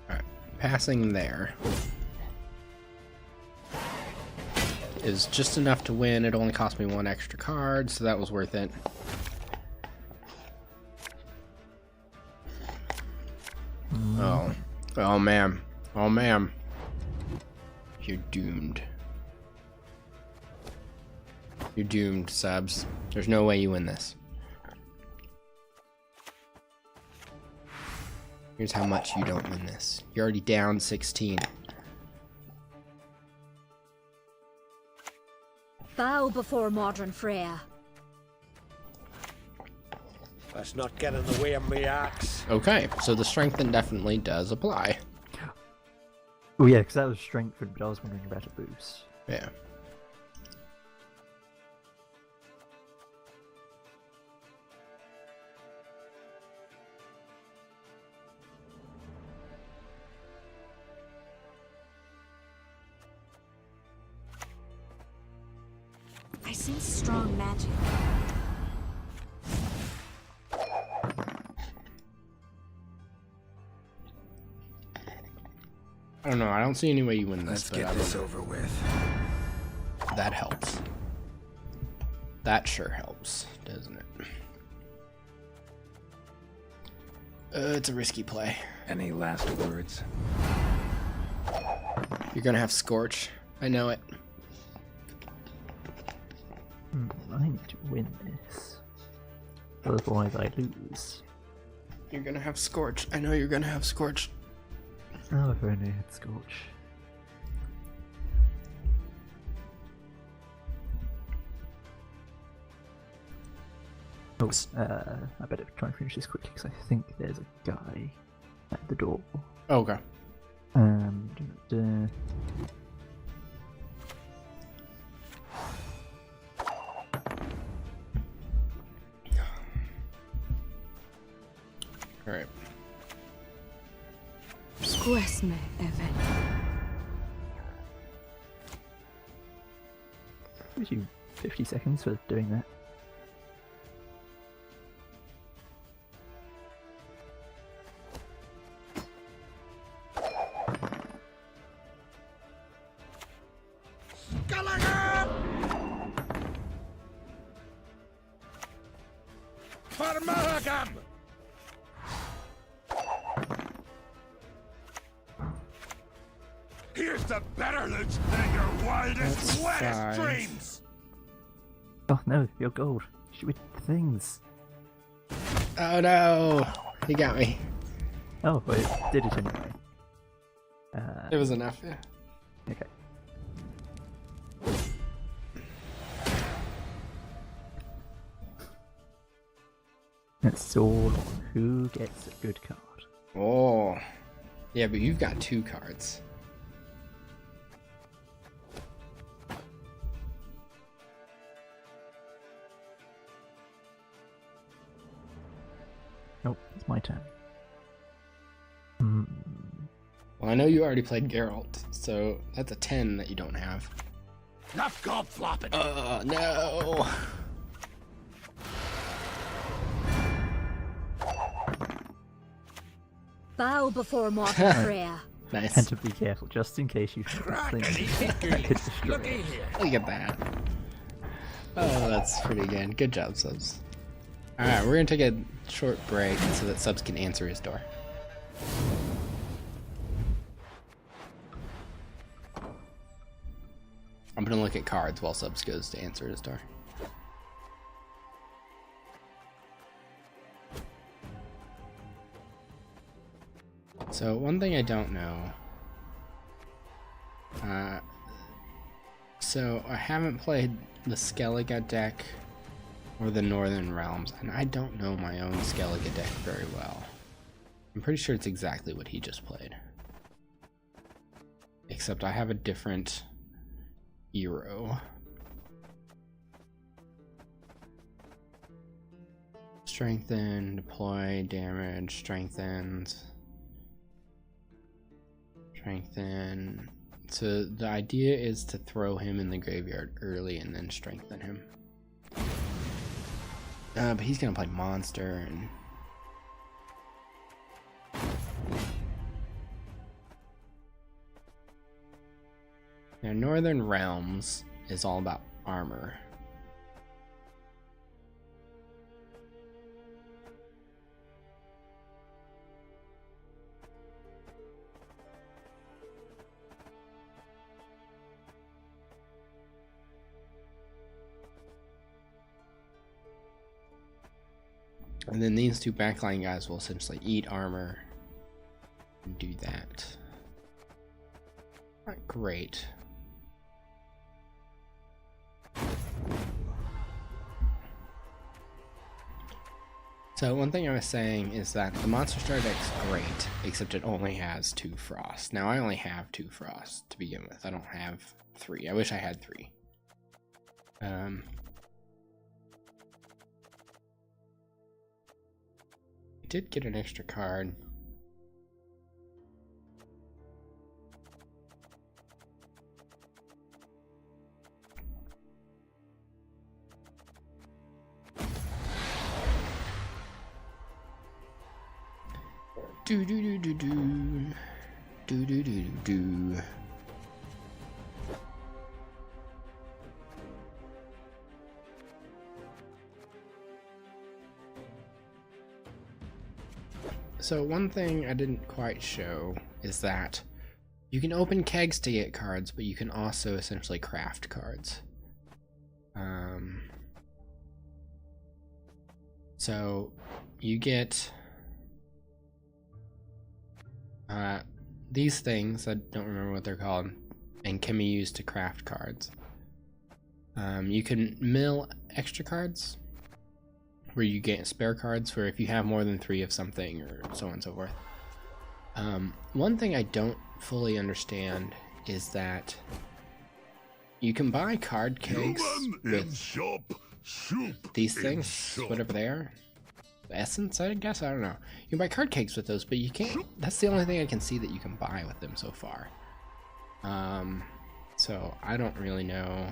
Alright, passing there is just enough to win. It only cost me 1 extra card, so that was worth it. Oh. Oh, man. Oh, man. You're doomed. You're doomed, subs. There's no way you win this. Here's how much you don't win this. You're already down 16. Bow before modern Freya. Let's not get in the way of me axe. Okay, so the strengthen definitely does apply. oh yeah, because that was strengthened, but I was wondering about a boost. Yeah. I sense strong magic. I don't know. I don't see any way you win this. Let's but get I this don't- over with. That helps. That sure helps, doesn't it? It's a risky play. Any last words? You're gonna have Scorch. I know it. I need to win this. Otherwise I lose. You're gonna have Scorch. I know you're gonna have Scorch. Oh, if only I had Scorch. Oh, I better try and finish this quickly because I think there's a guy at the door. Okay. And Alright. Squesme, Evan. gives you 50 seconds for doing that. for Mahagam! Here's the better loot than your wildest, That's wettest five. dreams! Oh no, your gold. Shoot with things. Oh no! He got me. Oh, but it did it anyway. It was enough, yeah. Okay. It's all who gets a good card. Oh. Yeah, but you've got 2 cards. Nope, it's my turn. Hmm. Well, I know you already played Geralt, so that's a 10 that you don't have. Enough gob flopping! No! Bow before Modern Freya. Nice. And to be careful, just in case you shoot this thing. Crackety That could hickory! destroy Looky it. here! Look at that. Oh, that's pretty good. Good job, Subs. Alright, we're gonna take a short break so that Subs can answer his door. I'm gonna look at cards while Subs goes to answer his door. So, one thing I don't know. So, I haven't played the Skellige deck or the Northern Realms, and I don't know my own Skellige deck very well. I'm pretty sure it's exactly what he just played. Except I have a different hero. Strengthen, deploy, damage, strengthens. Strengthen. So the idea is to throw him in the graveyard early and then strengthen him. But he's gonna play monster and now Northern Realms is all about armor. And then these 2 backline guys will essentially eat armor and do that. Not great. So one thing I was saying is that the Monster Star deck's great, except it only has 2 Frost. Now I only have 2 Frost to begin with. I don't have 3. I wish I had 3. Did get an extra card. Do do do do do do do do do. So one thing I didn't quite show is that you can open kegs to get cards, but you can also essentially craft cards. So you get these things, I don't remember what they're called, and can be used to craft cards. You can mill extra cards, where you get spare cards for if you have more than 3 of something, or so on and so forth. One thing I don't fully understand is that you can buy card kegs with these things, whatever they are. Essence, I guess? I don't know. You can buy card kegs with those, but you can't. That's the only thing I can see that you can buy with them so far. So I don't really know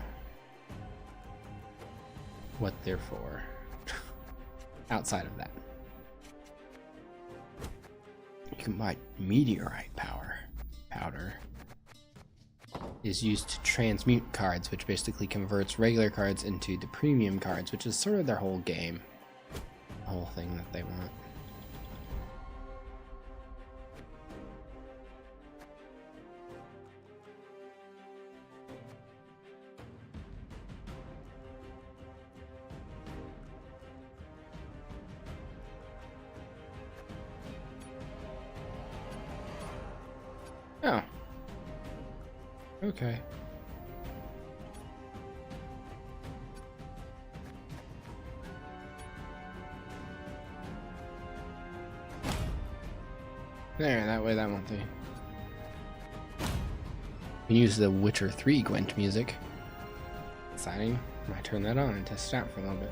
what they're for. Outside of that, you can buy meteorite powder is used to transmute cards, which basically converts regular cards into the premium cards, which is sort of their whole game. whole thing that they want. Oh. Okay. There, that way that won't do. You can use the Witcher 3 Gwent music. Exciting. Might turn that on and test it out for a little bit.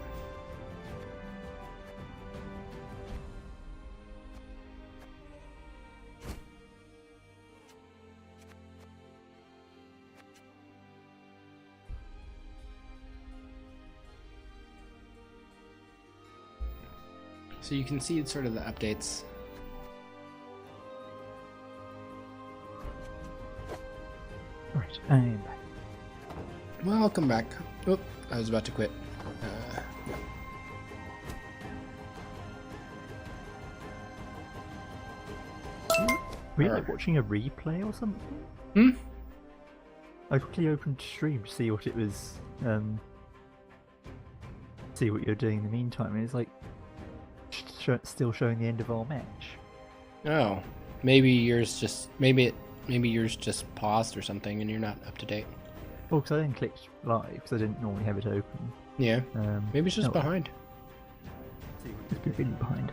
So you can see sort of the updates. Right, I'm back. Welcome back. Oh, I was about to quit. Were you like watching a replay or something? Hmm? I quickly opened stream to see what it was, see what you're doing in the meantime, and it's like still showing the end of our match. Oh, maybe yours just maybe yours just paused or something, and you're not up to date. Well, because I then clicked live because I didn't normally have it open. Yeah, maybe it's just oh, behind. It's been really behind.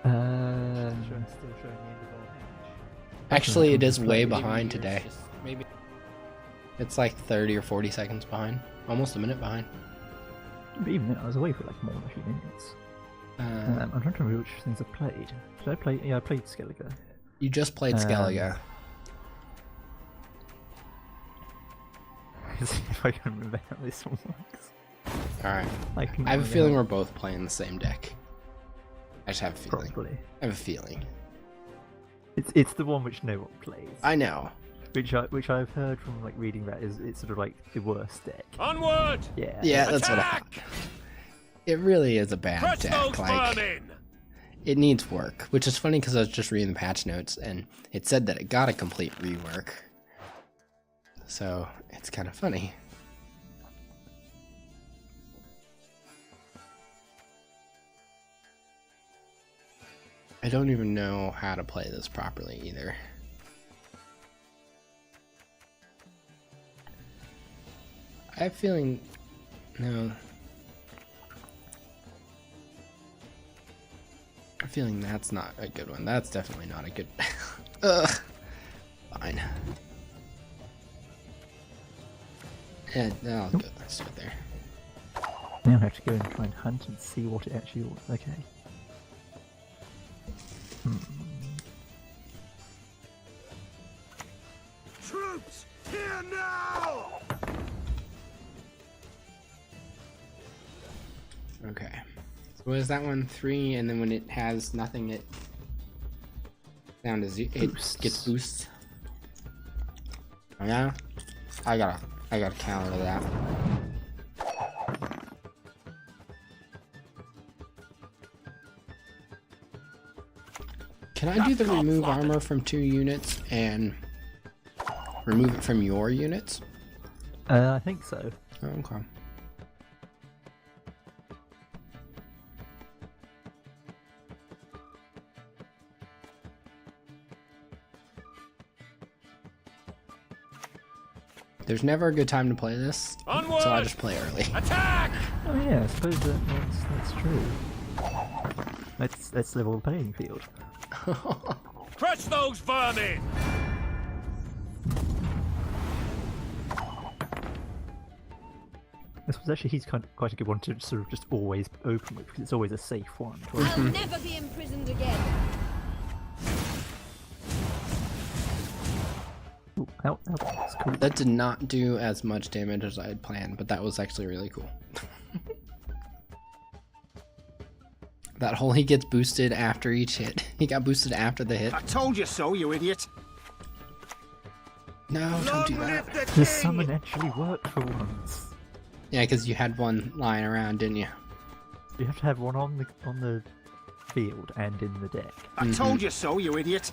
Still showing the end of our match. Actually, it is way behind yours today. Maybe it's like 30 or 40 seconds behind, almost a minute behind. But even then, I was away for like more than a few minutes. I'm trying to remember which things I played. Did I play? Yeah, I played Skellige. You just played Skellige. See if I can remember how this one works. Alright. I have a feeling we're both playing the same deck. I just have a feeling. Probably. I have a feeling. It's the one which no one plays. I know. Which I've heard from like reading about is it's sort of like the worst deck. Onward! Yeah. Yeah, that's what I thought. It really is a bad Crush deck. those Like, vermin! it needs work, which is funny because I was just reading the patch notes and it said that it got a complete rework. So it's kind of funny. I don't even know how to play this properly either. I have a feeling... No. I'm feeling that's not a good one. That's definitely not a good... Ugh. Fine. Yeah, no, I'll go. Let's do it there. Now I have to go and try and hunt and see what it actually was. Okay. Troops, here now! Okay. So what is that one? 3, and then when it has nothing, it down to it gets boosts. Oh yeah? I gotta counter that. Can I do the remove armor from 2 units and remove it from your units? I think so. Oh, okay. There's never a good time to play this, Onward! so I just play early. Attack! Oh yeah, I suppose that's true. Let's level the playing field. Crush those vermin! This was actually quite a good one to sort of just always open with because it's always a safe one. I'll never be imprisoned again. Ooh, that's cool. That did not do as much damage as I had planned, but that was actually really cool. That hole, he gets boosted after each hit. He got boosted after the hit. I told you so, you idiot! No, don't do that. The summon actually worked for once. Yeah, because you had one lying around, didn't you? You have to have one on the field and in the deck. I told you so, you idiot.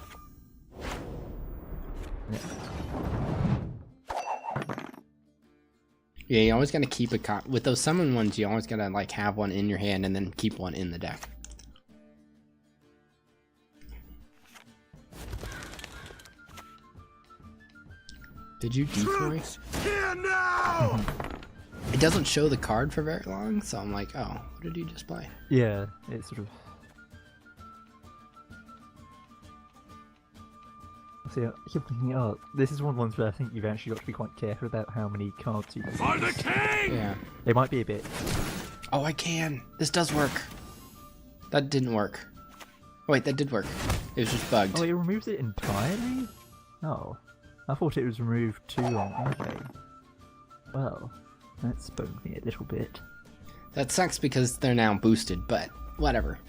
Yeah. Yeah, you always gotta keep a with those summon ones. You always gotta like have one in your hand and then keep one in the deck. Did you decoy? Here now! It doesn't show the card for very long, so I'm like, oh, what did he just play? Yeah, it's sort of. See, I keep thinking, oh, this is one of the ones where I think you've actually got to be quite careful about how many cards you use. For the king! Yeah. They might be a bit. Oh, I can. This does work. That didn't work. Oh, wait, that did work. It was just bugged. Oh, it removes it entirely? Oh. I thought it was removed too on. Okay. Well, that boned me a little bit. That sucks because they're now boosted, but whatever.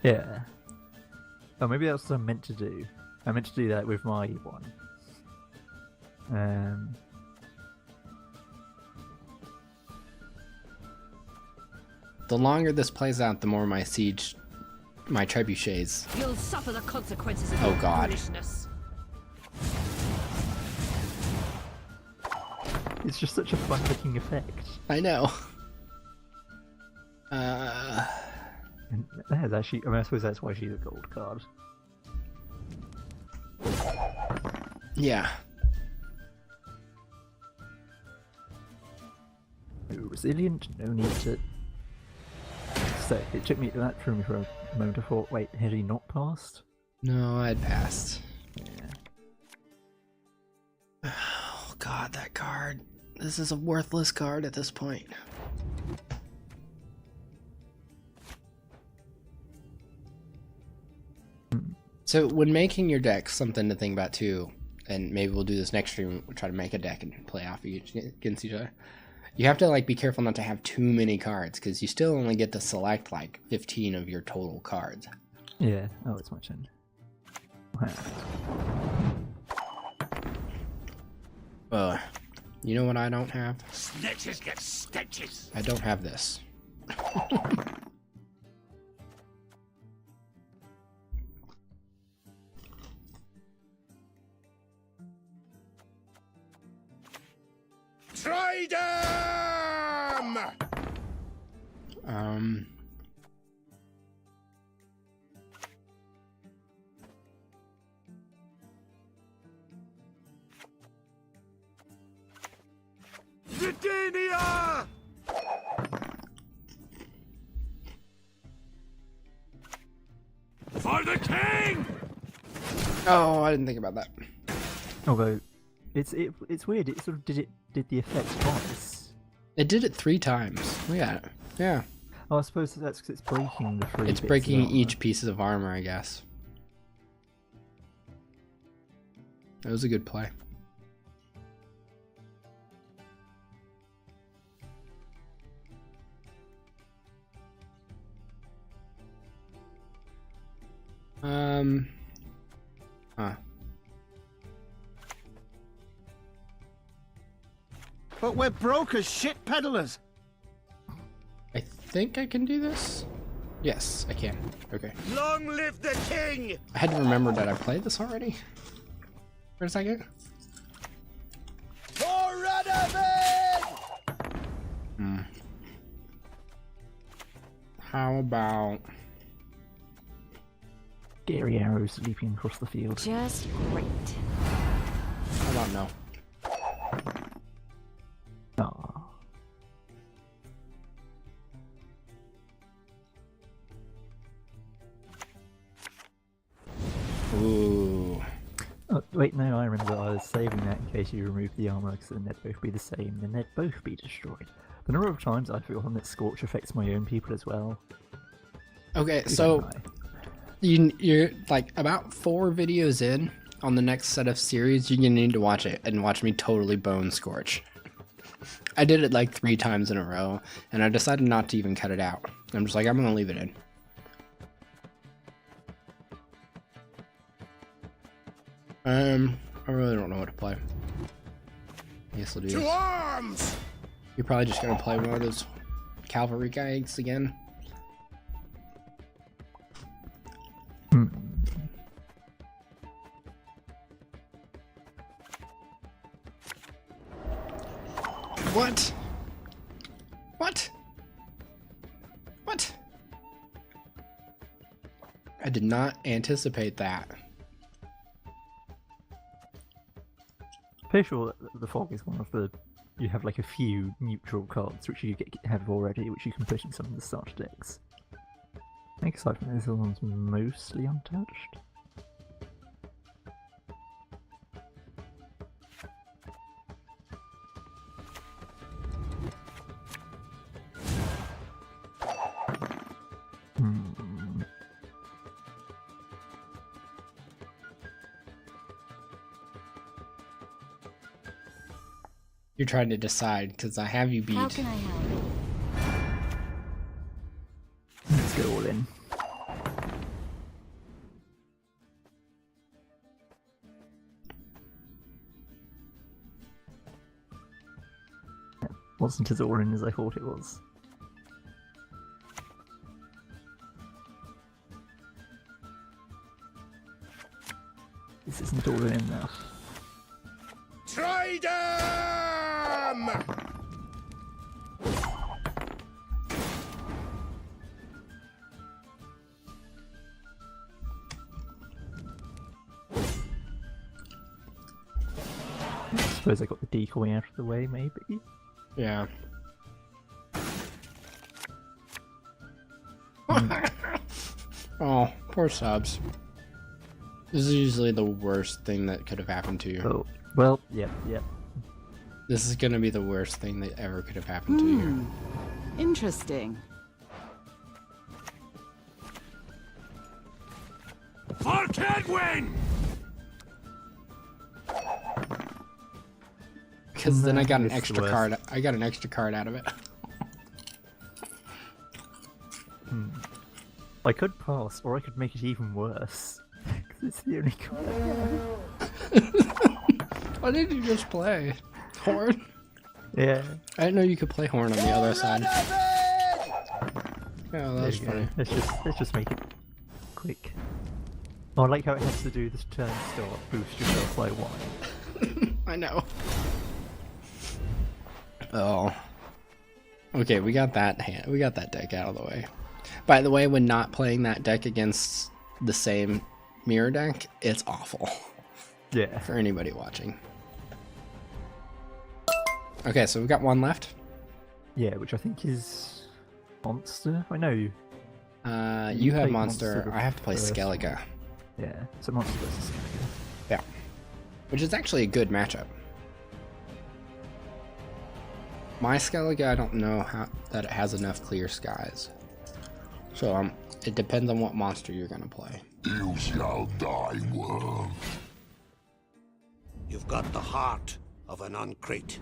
Yeah. Oh, maybe that's what I meant to do. I meant to do that with my one. The longer this plays out, the more my trebuchets. You'll suffer the consequences of Oh, your God. foolishness. It's just such a fun-looking effect. I know. And that is actually, I mean, I suppose that's why she's a gold card. Yeah. Oh, resilient, no need to. So it took me that threw me for a moment. I thought, wait, had he not passed? No, I'd passed. Yeah. Oh god, that card. This is a worthless card at this point. So when making your deck, something to think about too, and maybe we'll do this next stream, we'll try to make a deck and play off against each other. You have to like be careful not to have too many cards, because you still only get to select like 15 of your total cards. Yeah. Oh, it's my turn. Wow. You know what I don't have? Snitches get stitches. I don't have this. Try them! Zidania! For the king! Oh, I didn't think about that. Although, it's weird. It sort of did the effect twice. It did it 3 times. Look at it. Yeah. Oh, I suppose that's because it's breaking the 3 It's bits breaking of each piece of armor, I guess. That was a good play. Huh. But we're broke as shit peddlers. I think I can do this? Yes, I can. Okay. Long live the king! I had to remember that I played this already. For a second. For Radovid! How about... scary arrows leaping across the field. Just great. How about no? Aw. Ooh. Oh, wait, no, I remember I was saving that in case you remove the armor, because then they'd both be the same, then they'd both be destroyed. The number of times I've forgotten that Scorch affects my own people as well. Okay, Even so... I. You're like about 4 videos in on the next set of series. You're gonna need to watch it and watch me totally bone Scorch. I did it like 3 times in a row, and I decided not to even cut it out. I'm just like, I'm gonna leave it in. I really don't know what to play. I guess I'll do To this. arms! You're probably just gonna play one of those cavalry guys again. What? What? What? I did not anticipate that. Pretty sure that the fog is one of the. You have like a few neutral cards which you have already, which you can put in some of the starter decks. I think aside from this, the one's mostly untouched. You're trying to decide because I have you beat. How can I help? Let's go all in. Wasn't as all in as I thought it was. This isn't all in enough. Try them! I suppose I got the decoy out of the way, maybe. Yeah. Oh, poor subs. This is usually the worst thing that could have happened to you. Oh, well, yep. This is gonna be the worst thing that ever could have happened to you. Interesting. For Kedwin! Because then I got an It's the extra worst. card. I got an extra card out of it. I could pass, or I could make it even worse. 'Cause it's the only card I have. Why did you just play horn? Yeah. I didn't know you could play horn on the other side. Yeah, that was There you funny. go. Let's just make it quick. Oh, I like how it has to do this turn start, boost yourself by 1. I know. Oh. Okay, we got that we got that deck out of the way. By the way, when not playing that deck against the same mirror deck, it's awful Yeah. for anybody watching. Okay, so we've got one left. Yeah, which I think is Monster. I know. You have played Monster. Monster I have to play first. Skellige. Yeah, so Monster versus Skellige. Yeah. Which is actually a good matchup. My Skellige, I don't know that it has enough clear skies. So it depends on what monster you're gonna play. You shall die, worm. You've got the heart of an uncrate.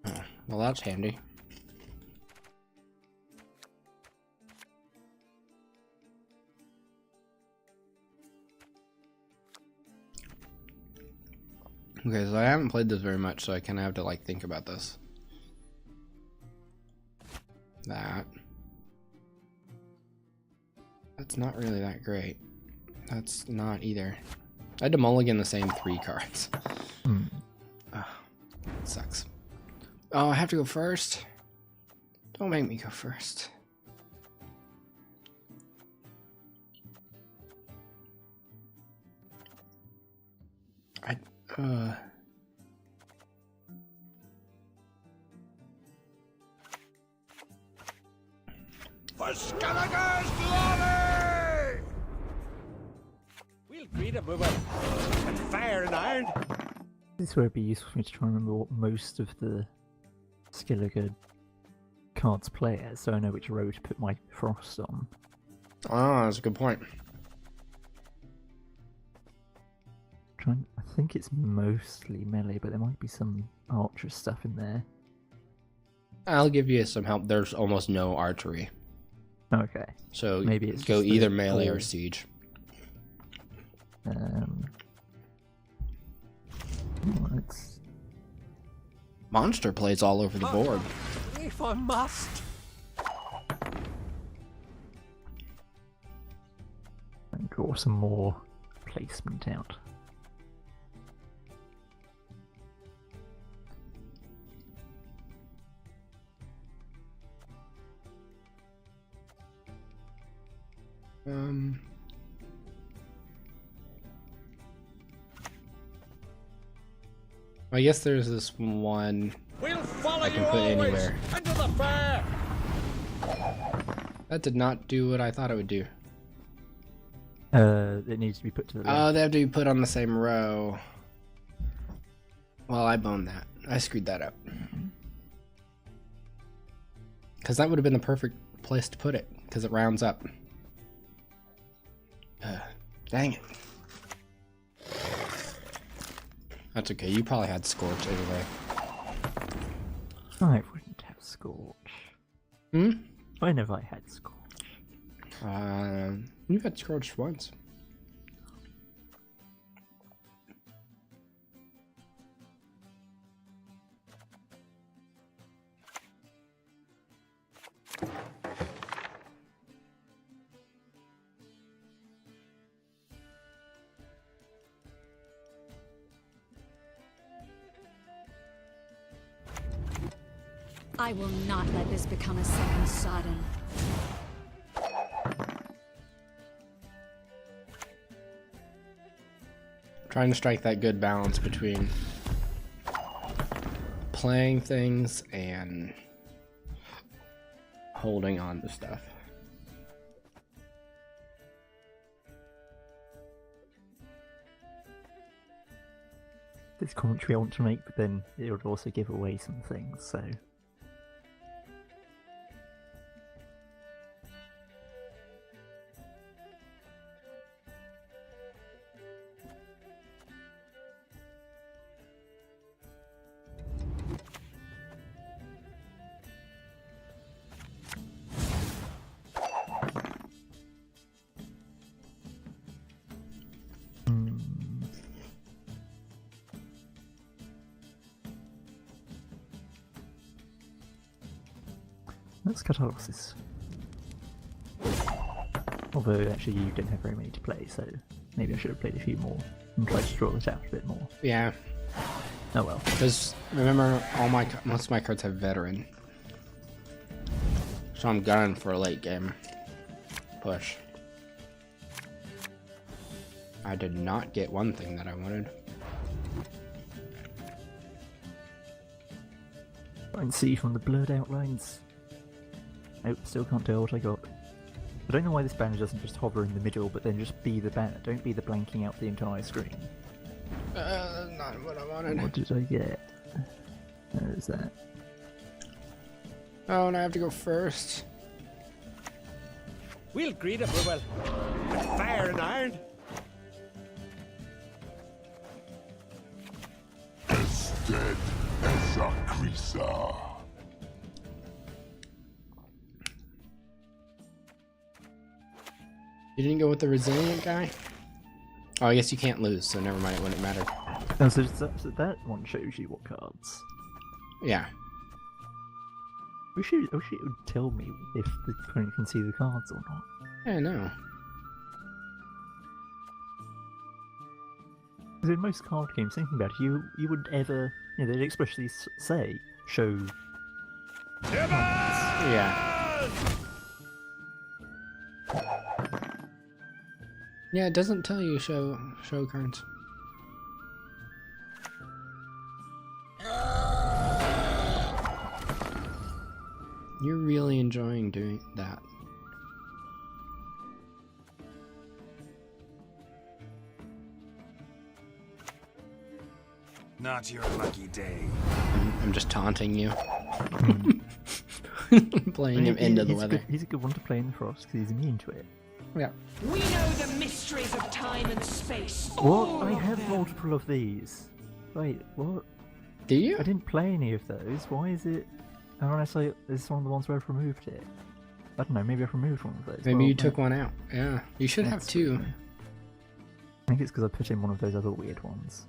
Oh, well, that's handy. Okay, so I haven't played this very much, so I kind of have to like think about this. That's not really that great. That's not either. I had to mulligan the same 3 cards. It sucks. Oh, I have to go first? Don't make me go first. For Skellige's glory! We'll greet him with a fire and iron. This is where it'd be useful for me to try and remember what most of the Skellige cards play as, so I know which row to put my Frost on. Oh, that's a good point. I think it's mostly melee, but there might be some archer stuff in there. I'll give you some help. There's almost no archery. Okay. So Maybe it's go just the either melee or core. siege. Let's... Monster plays all over the board. If I must. and draw some more placement out. I guess there's this one We'll follow I you can put always anywhere. into the fair. That did not do what I thought it would do. It needs to be put to the Oh, left. they have to be put on the same row. Well, I boned that. I screwed that up. Because that would have been the perfect place to put it, because it rounds up. Dang it. That's okay, you probably had Scorch anyway. I wouldn't have Scorch. Hmm? When have I had Scorch? You've had Scorch once. I will not let this become a second Sodom. Trying to strike that good balance between playing things and holding on to stuff. This commentary I want to make, but then it would also give away some things, so... Let's cut off this. Although, actually, you don't have very many to play, so maybe I should have played a few more and tried to draw it out a bit more. Yeah, Oh well. because remember, most of my cards have veteran, so I'm gunning for a late game push. I did not get one thing that I wanted. I can see from the blurred outlines. Nope, still can't tell what I got. I don't know why this banner doesn't just hover in the middle, but then just be the banner. Don't be the blanking out the entire screen. That's not what I wanted. What did I get? There's that. Oh, and I have to go first. We'll greet him with fire and iron. Dead as a creaser. You didn't go with the resilient guy? Oh, I guess you can't lose, so never mind, it wouldn't matter. Oh, so that one shows you what cards. Yeah. I wish it would tell me if the opponent can see the cards or not. I know. Because in most card games, thinking about it, you wouldn't ever, they'd expressly say, show cards. Yeah. Yeah, it doesn't tell you show cards. You're really enjoying doing that. Not your lucky day. I'm just taunting you. Playing him into the weather. He's a good one to play in the frost because he's immune to it. Yeah. We know the mysteries of time and space. What? I have multiple of these. Wait, what? Do you? I didn't play any of those. Why is it? Unless it's one of the ones where I've removed it. I don't know. Maybe I've removed one of those. Maybe Well, you took one out. Yeah. You should have that's two. weird. I think it's because I put in one of those other weird ones.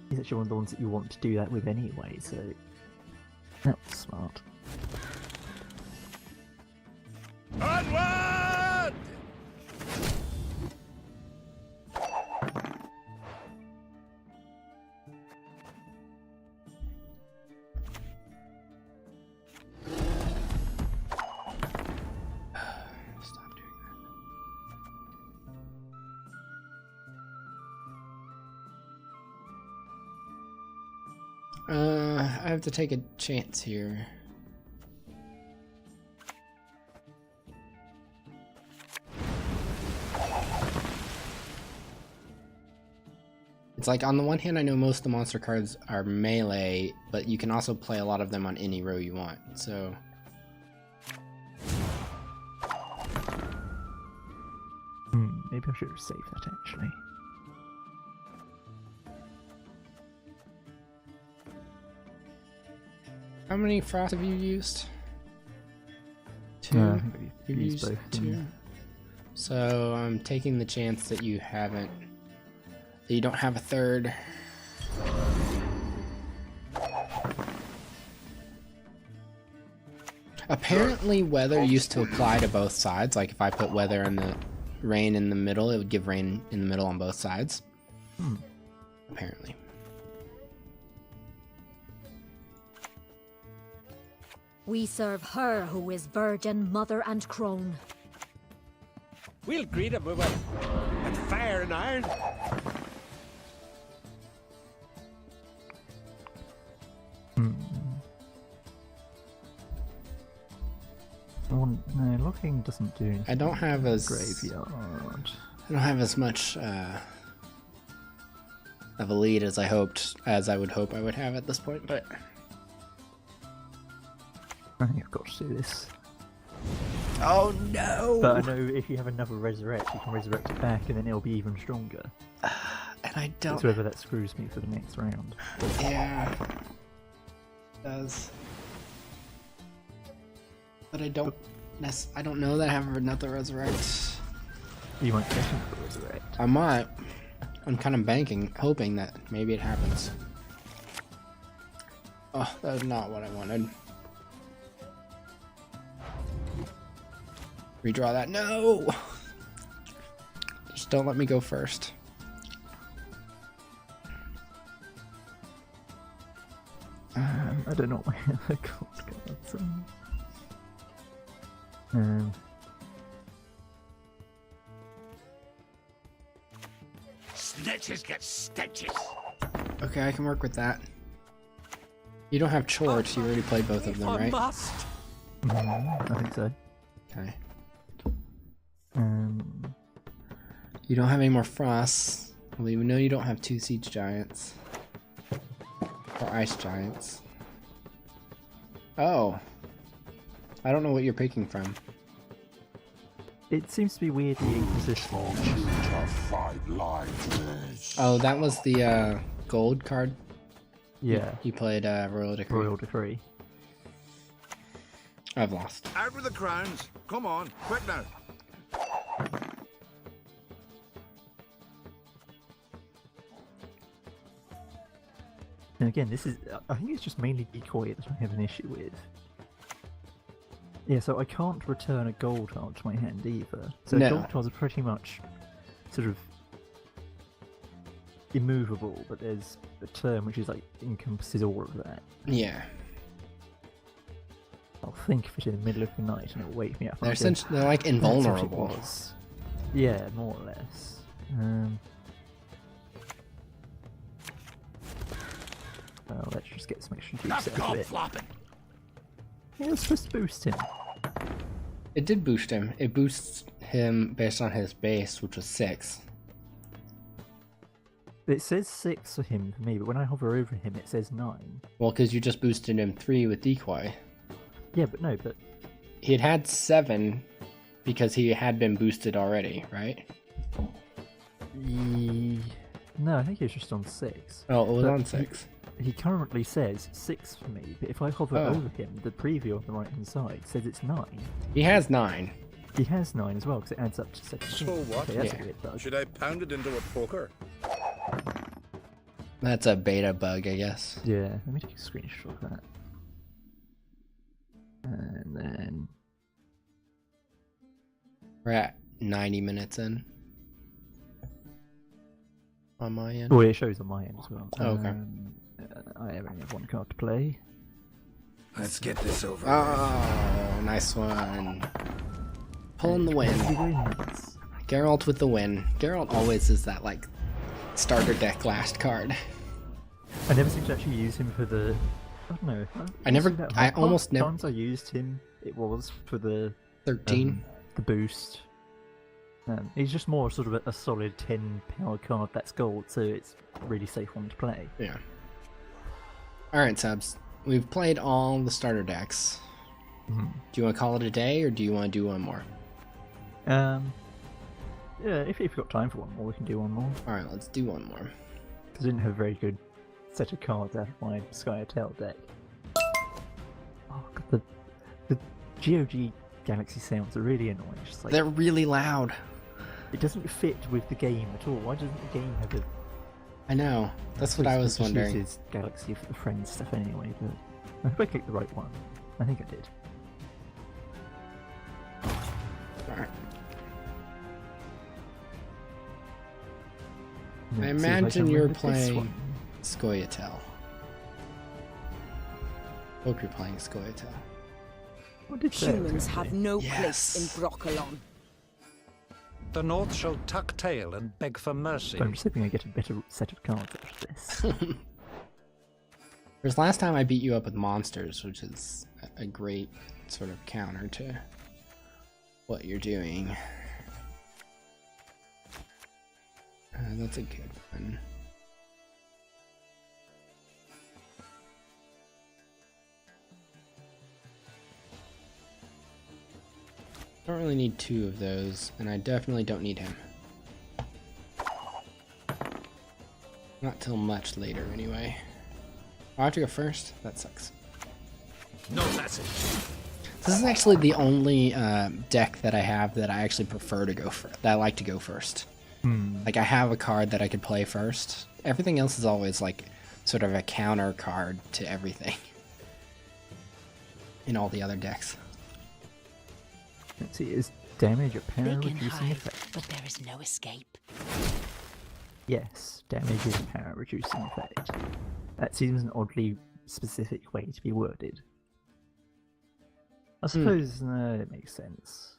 He's actually one of the ones that you want to do that with anyway, so that's smart. Onward! I have to take a chance here. It's like, on the one hand, I know most of the monster cards are melee, but you can also play a lot of them on any row you want, so... Maybe I should have saved that, actually. How many frost have you used? Two? I think we've You've used both. two? So I'm taking the chance that you haven't... that you don't have a third. Apparently weather used to apply to both sides, like if I put weather and the rain in the middle, it would give rain in the middle on both sides. Apparently. We serve her who is virgin, mother, and crone. We'll greet him with fire and iron. No, locking doesn't do anything. I don't have as Graveyard. I don't have as much of a lead as I would hope I would have at this point, but I think I've got to do this. oh no! But I know if you have another resurrect, you can resurrect it back, and then it'll be even stronger. And I don't. It's whether that screws me for the next round. Yeah, it does. But I don't. I don't know that I have another resurrect. You might get another resurrect. I might. I'm kind of banking, hoping that maybe it happens. Oh, that was not what I wanted. Redraw that. No! Just don't let me go first. I don't know where the cold cards are. Snitches get stitches. Okay, I can work with that. You don't have chores, you already played both of them, right? Must. I think so. Okay. Um, You don't have any more frosts. Well, even though you don't have 2 siege giants. Or ice giants. Oh. I don't know what you're picking from. it seems to be weirdly inconsistent. Tough fight lives. Oh, that was the gold card? Yeah, You played Royal Decree. Royal Decree. I've lost. Out with the crowns. Come on, quick now. And again, this is, I think it's just mainly decoy that I have an issue with. Yeah, so I can't return a gold card to my hand either. So No. gold cards are pretty much sort of immovable, but there's a term which is like encompasses all of that. Yeah. I'll think of it in the middle of the night and it'll wake me up. and They're, I'll go, they're like "That's what it invulnerable. was." Yeah, more or less. Well, let's just get some extra juice out of it. Flopping. Yeah, let's just boost him. It did boost him. It boosts him based on his base, which was 6. It says 6 for him for me, but when I hover over him, it says 9. Well, because you just boosted him 3 with decoy. Yeah, but no, but He had 7 because he had been boosted already, right? no, I think he was just on 6. Oh, it was But on 6. He currently says 6 for me, but if I hover Oh. over him, the preview on the right hand side says it's 9. He has 9. He has 9 as well, because it adds up to 17. So what? Okay, that's Yeah. a weird bug. Should I pound it into a poker? That's a beta bug, I guess. Yeah, let me take a screenshot of that. And then... We're at 90 minutes in. On my end. Oh, it shows on my end as well. Oh, okay. I only have 1 card to play. Let's get this over. Oh, nice one. Pulling the win. He wins. Geralt with the win. Geralt always is that, like, starter deck last card. I never seem to actually use him for the don't know. I almost never. Times I used him, it was for the 13. The boost. He's just more sort of a solid 10 power card that's gold, so it's a really safe one to play. Yeah. Alright, subs. We've played all the starter decks. Mm-hmm. Do you want to call it a day, or do you want to do one more? Yeah, if you've got time for one more, we can do one more. Alright, let's do one more. Because I didn't have a very good set of cards out of my Sky Tail deck. Oh god, the GOG Galaxy sounds are really annoying. It's just like, They're really loud. it doesn't fit with the game at all. Why doesn't the game have a... I know. That's what I was wondering. Uses Galaxy for the friends stuff anyway, but I hope I clicked the right one. I think I did. Alright. Let's I see if imagine can you're remember this playing one. Scoia'tael. Hope you're playing Scoia'tael. What did that Humans actually? have no Yes. place in Broccolon. The North shall tuck tail and beg for mercy. So I'm just hoping I get a better set of cards out of this. Whereas last time I beat you up with monsters, which is a great sort of counter to what you're doing. That's a good one. Don't really need two of those, and I definitely don't need him. Not till much later, anyway. Oh, I have to go first? That sucks. No message. This is actually the only deck that I have that I actually prefer to go first. That I like to go first. Like, I have a card that I could play first. Everything else is always like sort of a counter card to everything in all the other decks. Let's see, is damage a power They can reducing hide, effect? but there is no escape. Yes, damage is a power reducing effect. That seems an oddly specific way to be worded. I suppose it makes sense.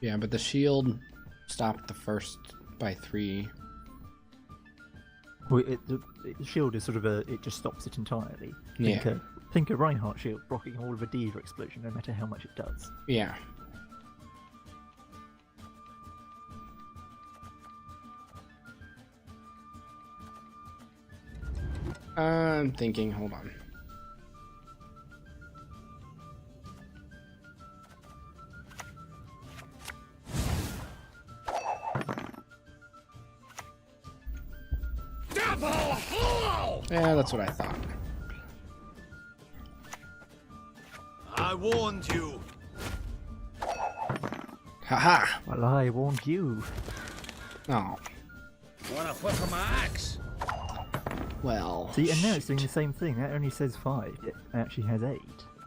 Yeah, but the shield stopped the first by 3. Well, the shield is sort of it just stops it entirely. Yeah. Think a Reinhardt shield blocking all of a Diva explosion, no matter how much it does. Yeah. I'm thinking, hold on. Yeah, that's what I thought. I warned you. Haha! Well, I warned you. Oh, Wanna whip my axe? well. See, and now it's doing the same thing. That only says 5. It actually has 8.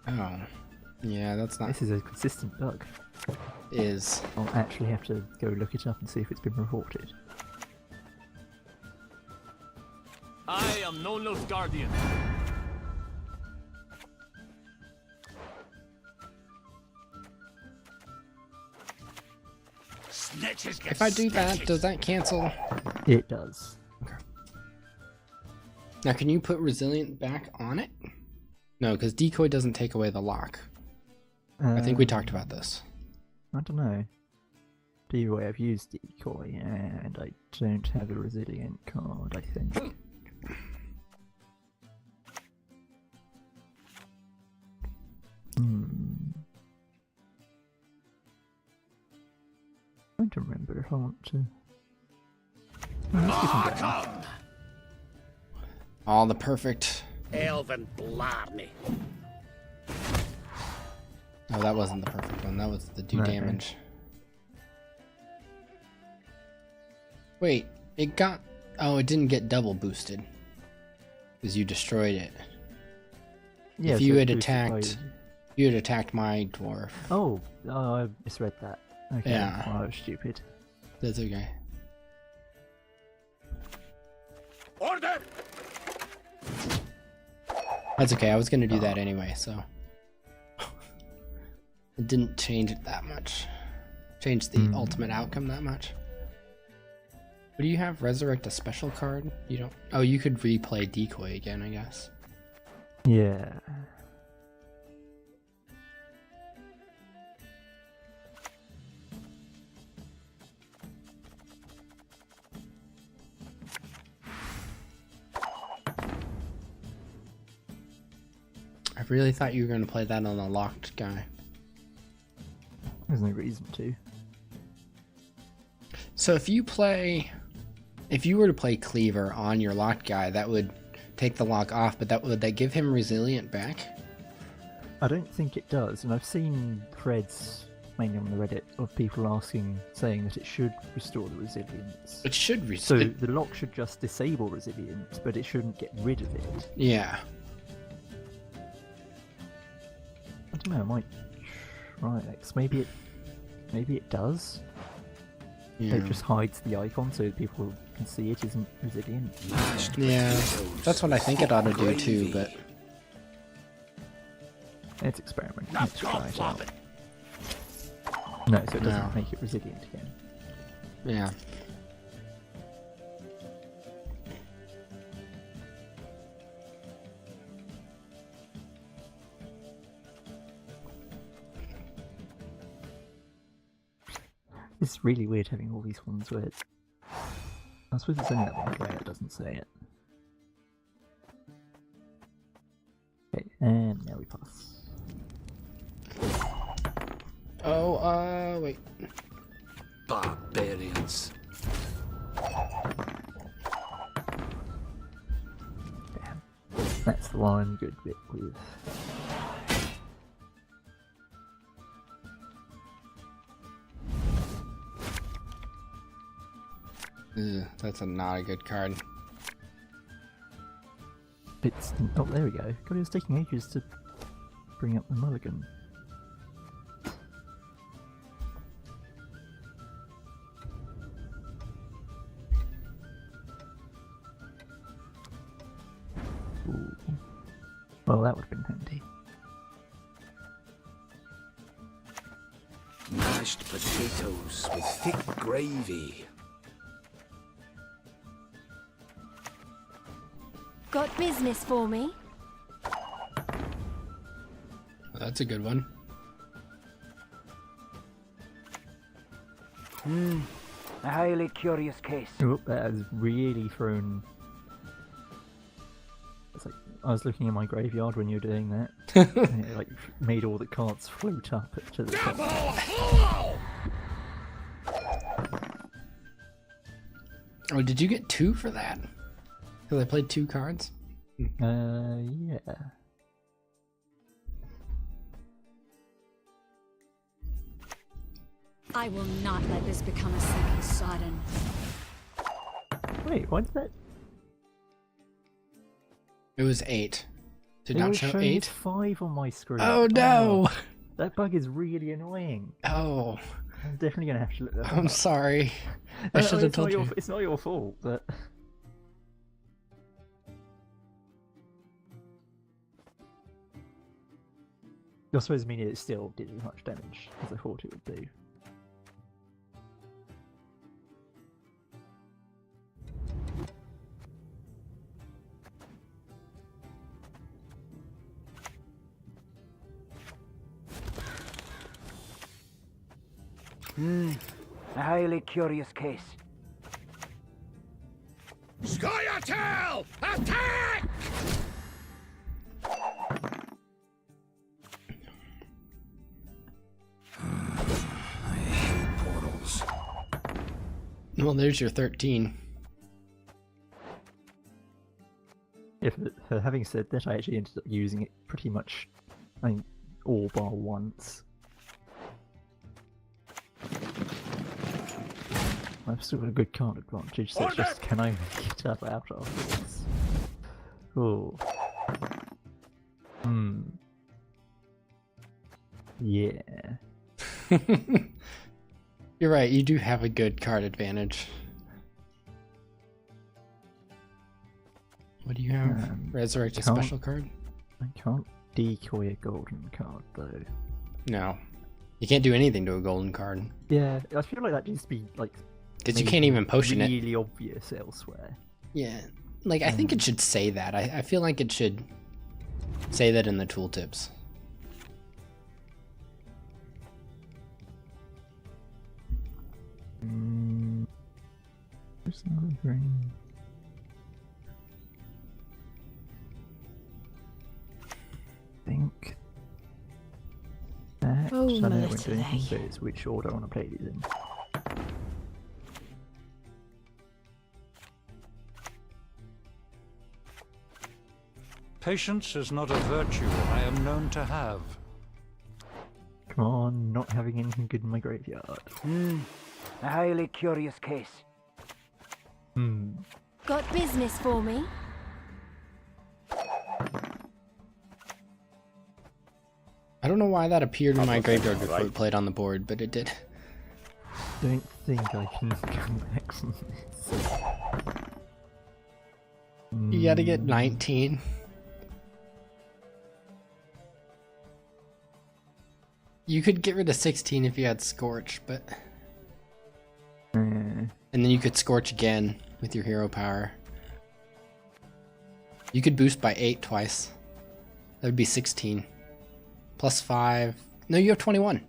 Oh. Yeah, that's not. This is a consistent bug. Is. I'll actually have to go look it up and see if it's been reported. I am no Guardian. Snitches get If I do that, does that cancel? It does. Okay. Now, can you put resilient back on it? No, because decoy doesn't take away the lock. I think we talked about this. I don't know. Either way, I've used decoy and I don't have a resilient card, I think. I don't remember if I want to. Let's keep on going. All the perfect. Elven Blarney. Oh, that wasn't the perfect one. That was the do Right. damage. Wait, it got. Oh, it didn't get double boosted. Because you destroyed it. Yeah, If so you it's had boosted by- attacked. You had attacked my dwarf. Oh, I misread that. Okay, Yeah. well, I was stupid. That's okay. Order! That's okay. I was gonna do that anyway, so. It didn't change it that much. Change the ultimate outcome that much. What do you have? Resurrect a special card? You don't. Oh, you could replay decoy again, I guess. Yeah. I really thought you were going to play that on a locked guy. There's no reason to. So if you were to play Cleaver on your locked guy, that would take the lock off, but would that give him resilient back? I don't think it does, and I've seen threads, mainly on the Reddit, of people saying that it should restore the resilience. It should So restore. the lock should just disable resilience, but it shouldn't get rid of it. Yeah. I don't know, I might try it. Maybe it does. Yeah. It just hides the icon so people can see it isn't resilient. Yeah. That's what I think it ought to do too, but Let's experiment. Let's try it out. No, so it doesn't No. make it resilient again. yeah. It's really weird having all these ones where it's... I suppose it's only that one where it doesn't say it. Okay, and now we pass. Oh, wait. Barbarians. Damn. That's the one good bit with... Ugh, that's not a good card. It's... Oh, there we go. God, it was taking ages to bring up the mulligan. Ooh. Well, that would have been handy. Mashed potatoes with thick gravy. Got business for me? That's a good one. A highly curious case. Oh, that has really thrown... It's like, I was looking in my graveyard when you were doing that, and it like made all the cards float up to the top. Oh, did you get 2 for that? Because I played 2 cards? Yeah. I will not let this become a second Sodden. Wait, why did that... It was 8. Did It not was show showing 8? 5 on my screen. Oh no! That bug is really annoying. Oh, I'm definitely gonna have to look that I'm up. sorry. I should have told you. It's not your fault, but... I suppose meaning it still did as much damage as I thought it would do. A highly curious case. Scoia'tael! Attack! I hate portals. Well, there's your 13. Having said that, I actually ended up using it pretty much, I mean, all bar once. I've still got a good card advantage, so it's just can I make it up out of this? Oh. Yeah. You're right, you do have a good card advantage. What do you have? Resurrect a can't- special card? I can't decoy a golden card though. No. You can't do anything to a golden card. Yeah, I feel like that needs to be like Because you made can't even potion it. really obvious elsewhere. Yeah. Like, I think it should say that. I feel like it should Say that in the tooltips. There's another green. I think that. Oh, I know my when doing little things, but it's which order I want to play these in. Patience is not a virtue I am known to have. Come on, not having anything good in my graveyard. A highly curious case. Got business for me? I don't know why that appeared in my graveyard before it played on the board, but it did. Don't think I can come back from this. You gotta get 19. You could get rid of 16 if you had Scorch, but... And then you could Scorch again with your hero power. You could boost by 8 twice. That would be 16. Plus 5... No, you have 21.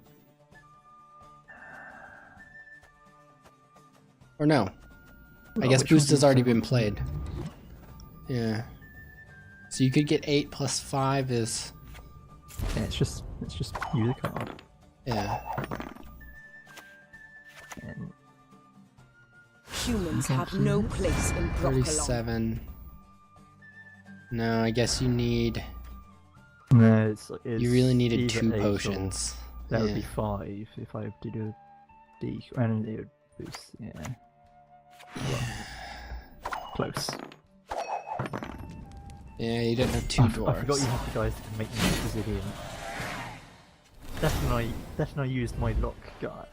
Or no. I guess boost has already been played. Yeah. So you could get 8 plus 5 is... Yeah, it's just use a card. Yeah. And Humans have no place in Broccolon. 37. No, I guess you need... no, it's You really needed either 2 8 or- potions. That would Yeah. be 5 if I did a D, and it would boost. Yeah. Close. Yeah, you didn't have 2 I dwarves. forgot you have the guys to make me resilient. That's when I used my lock guy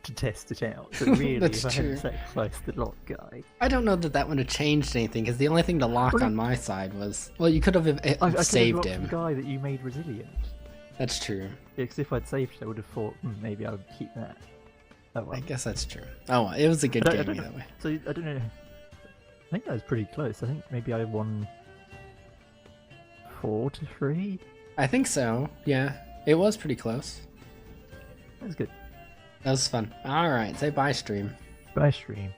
to test it out. So really, That's if I true. hadn't sacrificed the lock guy, I don't know that would have changed anything, because the only thing to lock Well, on my side was... Well, you could have I could have saved locked him. the guy that you made resilient. That's true. Because if I'd saved it, I would have thought maybe I would keep that. Oh well. I guess that's true. Oh, well, it was a good I game don't either know. way. So I don't know. I think that was pretty close. I think maybe I won 4-3. I think so, yeah. It was pretty close. That's good. That was fun. Alright, say bye, stream. Bye, stream.